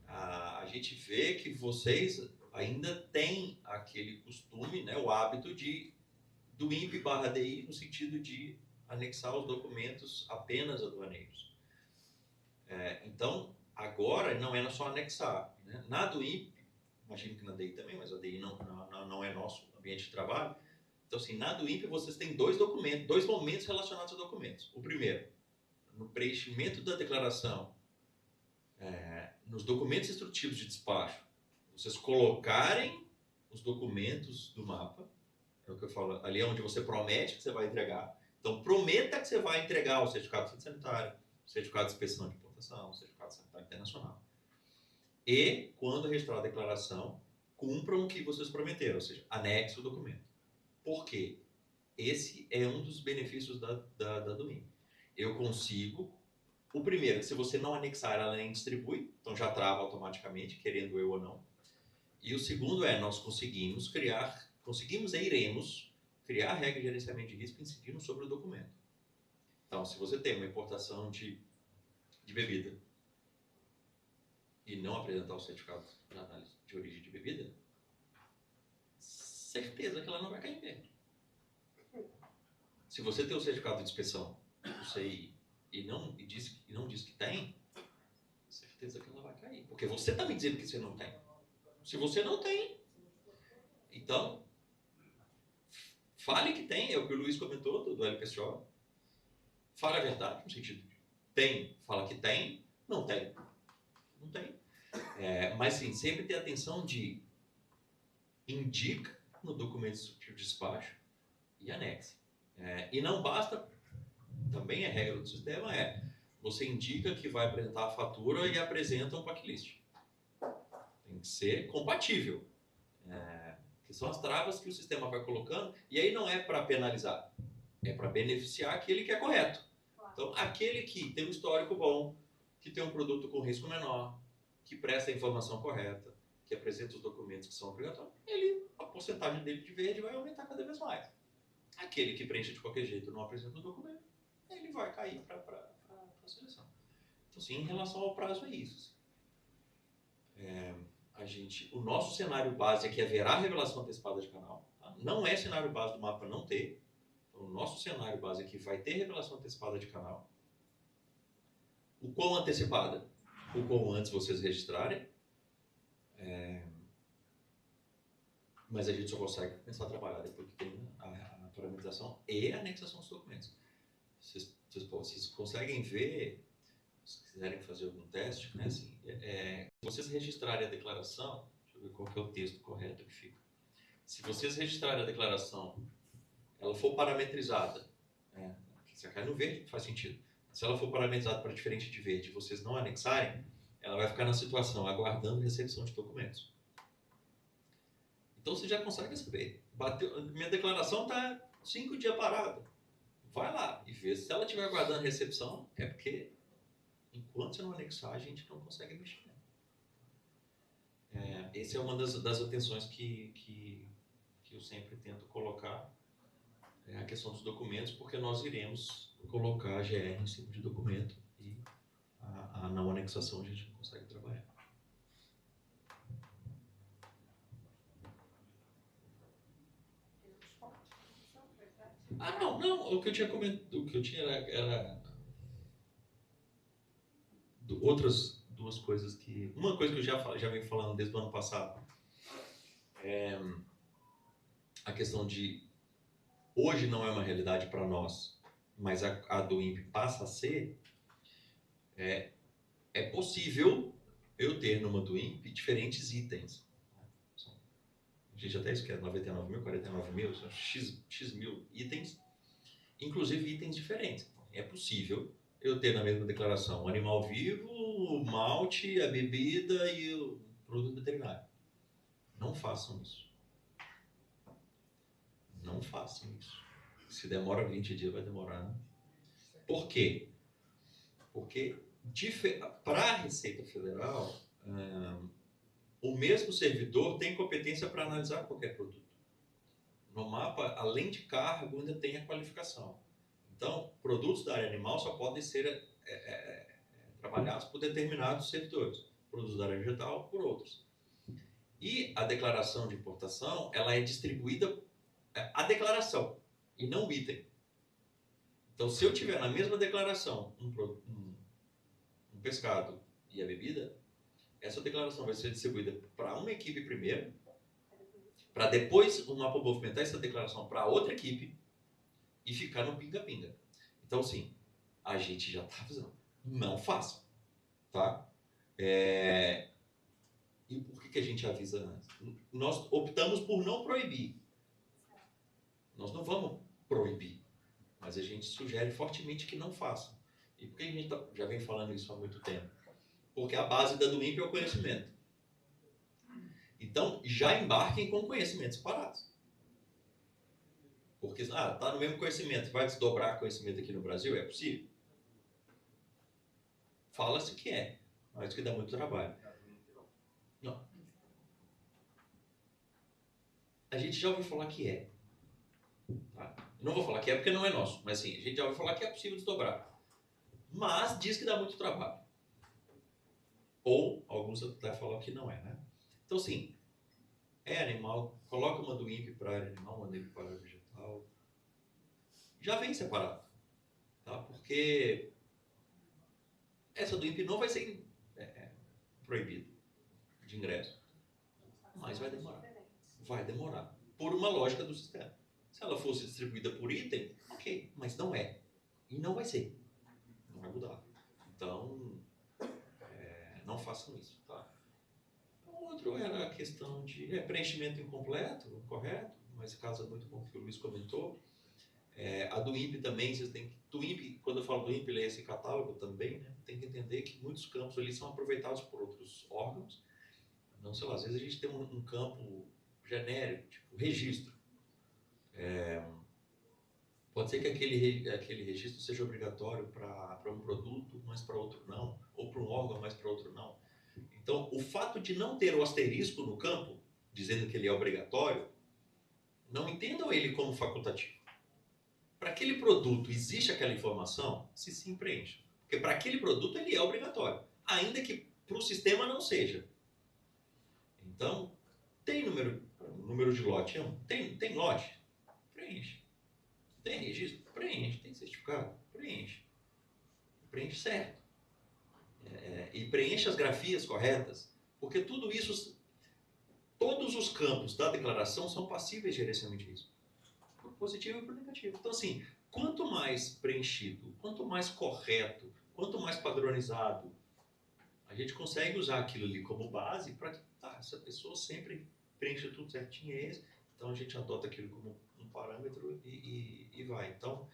A gente vê que vocês ainda têm aquele costume, né, o hábito do INPE/DI no sentido de anexar os documentos apenas aduaneiros. Então, agora não é só anexar. Né? Na do INPE, imagino que na DI também, mas a DI não é nosso ambiente de trabalho. Então, assim, na do INPE vocês têm 2 momentos relacionados a documentos. O primeiro, no preenchimento da declaração, nos documentos instrutivos de despacho, vocês colocarem os documentos do mapa, é o que eu falo, ali é onde você promete que você vai entregar. Então, prometa que você vai entregar o certificado sanitário, o certificado de inspeção de importação, o certificado sanitário internacional. E, quando registrar a declaração, cumpram o que vocês prometeram, ou seja, anexe o documento. Por quê? Esse é um dos benefícios da do INPE. Eu consigo... O primeiro, se você não anexar, ela nem distribui, então já trava automaticamente, querendo eu ou não. E o segundo nós conseguimos e iremos criar a regra de gerenciamento de risco incidindo sobre o documento. Então, se você tem uma importação de bebida e não apresentar o certificado de análise de origem de bebida, certeza que ela não vai cair em verde. Se você tem o certificado de inspeção do CI e não diz que tem, certeza que ela vai cair. Porque você está me dizendo que você não tem. Se você não tem, então, fale que tem, é o que o Luiz comentou do LPCO. Fale a verdade, no sentido de tem, fala que tem, não tem. Não tem. Mas sim, sempre ter atenção de indica no documento de despacho e anexe. E não basta, também é regra do sistema, você indica que vai apresentar a fatura e apresenta um backlist. Tem que ser compatível. Que são as travas que o sistema vai colocando, e aí não é para penalizar, é para beneficiar aquele que é correto. Então, aquele que tem um histórico bom, que tem um produto com risco menor, que presta a informação correta, que apresenta os documentos que são obrigatórios, a porcentagem dele de verde vai aumentar cada vez mais. Aquele que preenche de qualquer jeito não apresenta o documento, ele vai cair para a seleção. Então, sim, em relação ao prazo é isso. O nosso cenário base é que haverá revelação antecipada de canal. Tá? Não é cenário base do mapa não ter. Então, o nosso cenário base é que vai ter revelação antecipada de canal. O quão antecipada? O quão antes vocês registrarem. Mas a gente só consegue começar a trabalhar depois que tem a parametrização e a anexação dos documentos. Vocês conseguem ver, se quiserem fazer algum teste, né, assim, se vocês registrarem a declaração, deixa eu ver qual que é o texto correto que fica. Se vocês registrarem a declaração, ela for parametrizada, se cai no verde, faz sentido. Se ela for parametrizada para diferente de verde e vocês não anexarem, ela vai ficar na situação aguardando recepção de documentos. Então você já consegue saber. Minha declaração está 5 dias parada. Vai lá e vê. Se ela estiver aguardando recepção, é porque enquanto você não anexar, a gente não consegue mexer. Essa é uma das atenções que eu sempre tento colocar. A questão dos documentos, porque nós iremos colocar a GR em cima de documento e a não anexação a gente não consegue trabalhar. Não, o que eu tinha comentado, o que eu tinha era outras duas coisas que... Uma coisa que eu já venho falando desde o ano passado é a questão de... Hoje não é uma realidade para nós, mas a do INPE passa a ser. É possível eu ter numa do INPE diferentes itens. A gente até esquece, 99 mil, 49 mil, são X mil itens, inclusive itens diferentes. É possível eu ter na mesma declaração o animal vivo, o malte, a bebida e o produto veterinário. Não façam isso. Não façam isso. Se demora 20 dias, vai demorar. Por quê? Porque para a Receita Federal, o mesmo servidor tem competência para analisar qualquer produto. No mapa, além de cargo, ainda tem a qualificação. Então, produtos da área animal só podem ser trabalhados por determinados servidores. Produtos da área vegetal, por outros. E a declaração de importação, ela é distribuída a declaração e não o item. Então, se eu tiver na mesma declaração um pescado e a bebida, essa declaração vai ser distribuída para uma equipe primeiro, para depois o mapa movimentar essa declaração para outra equipe e ficar no pinga-pinga. Então, sim, a gente já está avisando. Não façam, tá? E por que a gente avisa antes? Nós optamos por não proibir. Nós não vamos proibir, mas a gente sugere fortemente que não façam. E por que a gente já vem falando isso há muito tempo? Porque a base da do INPE é o conhecimento. Então, já embarquem com conhecimentos separados. Porque, está no mesmo conhecimento, vai desdobrar conhecimento aqui no Brasil? É possível? Fala-se que é, mas que dá muito trabalho. Não. A gente já ouviu falar que é. Tá? Não vou falar que é porque não é nosso, mas sim, a gente já ouviu falar que é possível desdobrar. Mas diz que dá muito trabalho. Ou alguns até falam que não é, né? Então, sim, é animal, coloca uma do INPE para área animal, uma do INPE para área vegetal. já vem separado. Tá? Porque essa do INPE não vai ser proibida de ingresso. Mas vai demorar. Vai demorar. Por uma lógica do sistema. Se ela fosse distribuída por item, ok. Mas não é. E não vai ser. Não vai mudar. Então, não façam isso. Tá? O outro era a questão de preenchimento incompleto, correto, mas casa muito com o que o Luiz comentou. A do INPE também, vocês têm que... Do INPE, quando eu falo do INPE, é esse catálogo também, né? Tem que entender que muitos campos ali são aproveitados por outros órgãos. Não, sei lá, às vezes a gente tem um campo genérico, tipo registro. Pode ser que aquele registro seja obrigatório para um produto, mas para outro não, ou para um órgão, mas para outro não. Então, o fato de não ter o asterisco no campo, dizendo que ele é obrigatório, não entendam ele como facultativo. Para aquele produto existe aquela informação, se sim preencha. Porque para aquele produto ele é obrigatório, ainda que para o sistema não seja. Então, tem número de lote? Tem lote? Preenche. Tem registro? Preenche. Tem certificado? Preenche. Preenche certo. E preenche as grafias corretas, porque tudo isso, todos os campos da declaração são passíveis de gerenciamento de risco. Por positivo e por negativo. Então, assim, quanto mais preenchido, quanto mais correto, quanto mais padronizado, a gente consegue usar aquilo ali como base para que essa pessoa sempre preenche tudo certinho, então a gente adota aquilo como um parâmetro e vai. Então,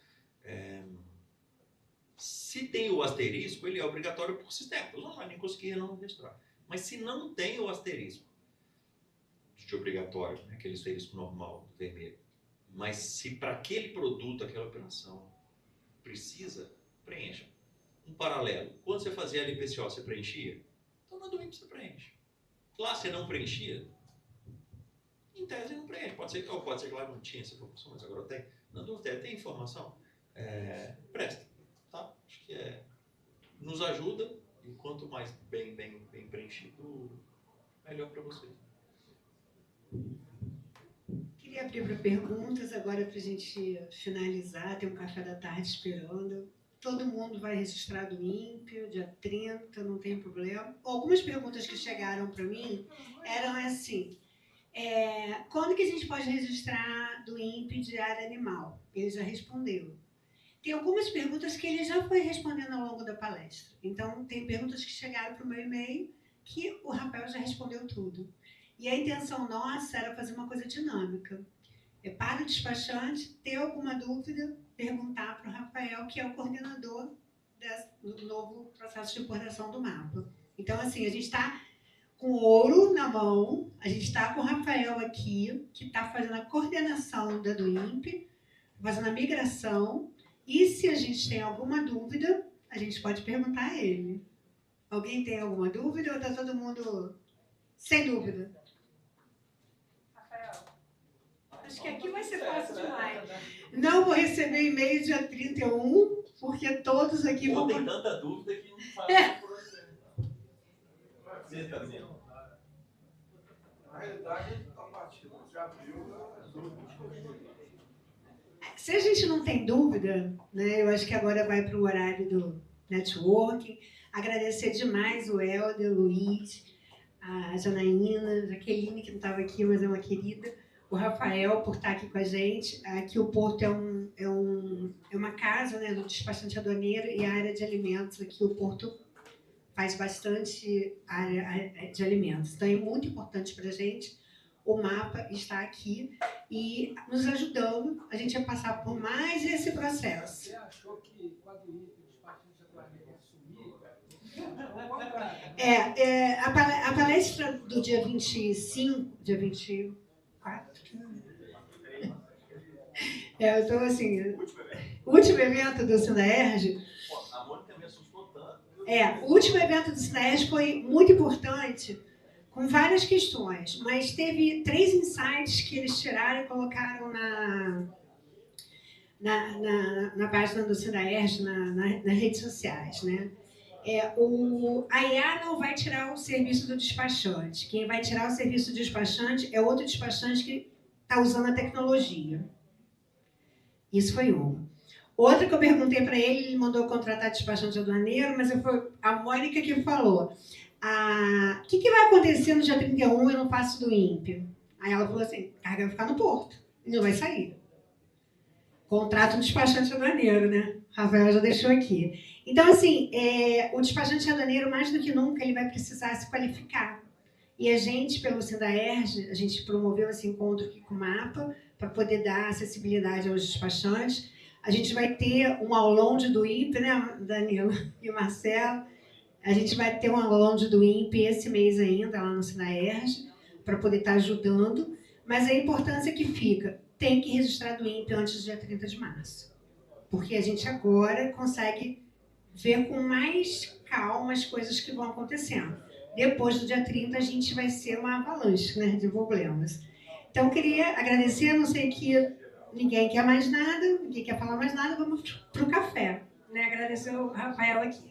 se tem o asterisco, ele é obrigatório por sistema. Eu não vai nem conseguir não registrar. Mas se não tem o asterisco de obrigatório, né, aquele asterisco normal, vermelho, mas se para aquele produto, aquela operação precisa, preencha. Um paralelo. Quando você fazia LPCO, você preenchia? Então na do INPE você preenche. Lá você não preenchia? Em tese não preenche. Pode ser que lá não tinha essa informação, mas agora tem. Na dúvida, tem informação? Presta. Tá? Acho que nos ajuda, e quanto mais bem preenchido, melhor para vocês. Queria abrir para perguntas agora para a gente finalizar. Tem um café da tarde esperando. Todo mundo vai registrar do INPE, dia 30, não tem problema. Algumas perguntas que chegaram para mim eram assim: quando que a gente pode registrar do INPE de área animal? Ele já respondeu. Tem algumas perguntas que ele já foi respondendo ao longo da palestra. Então, tem perguntas que chegaram para o meu e-mail que o Rafael já respondeu tudo. E a intenção nossa era fazer uma coisa dinâmica. Para o despachante ter alguma dúvida, perguntar para o Rafael, que é o coordenador do novo processo de importação do mapa. Então, assim, a gente está com ouro na mão, a gente está com o Rafael aqui, que está fazendo a coordenação da do INPE, fazendo a migração, e se a gente tem alguma dúvida, a gente pode perguntar a ele. Alguém tem alguma dúvida ou está todo mundo sem dúvida? Rafael. Acho que aqui vai ser fácil demais. Não vou receber e-mail dia 31, porque todos aqui vão... Tem tanta dúvida que não faz por você. Você está dizendo? Na realidade, a partir de abril, Se a gente não tem dúvida, né, eu acho que agora vai para o horário do networking. Agradecer demais o Helder, o Luiz, a Janaína, a Jaqueline, que não estava aqui, mas é uma querida, o Rafael, por estar aqui com a gente. Aqui o Porto é uma casa, né, do despachante aduaneiro, e a área de alimentos. Aqui o Porto faz bastante área de alimentos. Então, é muito importante para a gente. O mapa está aqui e nos ajudando a gente a passar por mais esse processo. Você achou que quando o despachante aduaneiro assumir, a palestra do dia 25, dia 24. Eu estou assim. O último evento do Sinaerj. A Mônica me assustou tanto. O último evento do Sinaerj foi muito importante, com várias questões, mas teve 3 insights que eles tiraram e colocaram na página do Sinaerj, nas redes sociais, né? A IA não vai tirar o serviço do despachante. Quem vai tirar o serviço do despachante é outro despachante que está usando a tecnologia. Isso foi uma. Outra que eu perguntei para ele, ele mandou contratar despachante aduaneiro, mas foi a Mônica que falou. O que vai acontecer no dia 31 eu não faço do INPE? Aí ela falou assim, a carga vai ficar no porto e não vai sair. Contrato do despachante aduaneiro, né? Rafael já deixou aqui. Então, assim, o despachante aduaneiro, mais do que nunca, ele vai precisar se qualificar. E a gente, pelo Sindaerj, a gente promoveu esse encontro aqui com o MAPA para poder dar acessibilidade aos despachantes. A gente vai ter um aulão do INPE, né, Danilo e o Marcelo? A gente vai ter um aulão do INPE esse mês ainda, lá no Sindaerj, para poder estar ajudando. Mas a importância que fica, tem que registrar do INPE antes do dia 30 de março. Porque a gente agora consegue ver com mais calma as coisas que vão acontecendo. Depois do dia 30, a gente vai ser uma avalanche, né, de problemas. Então, eu queria agradecer, não sei que ninguém quer mais nada, ninguém quer falar mais nada, vamos para o café. Né? Agradecer o Rafael aqui.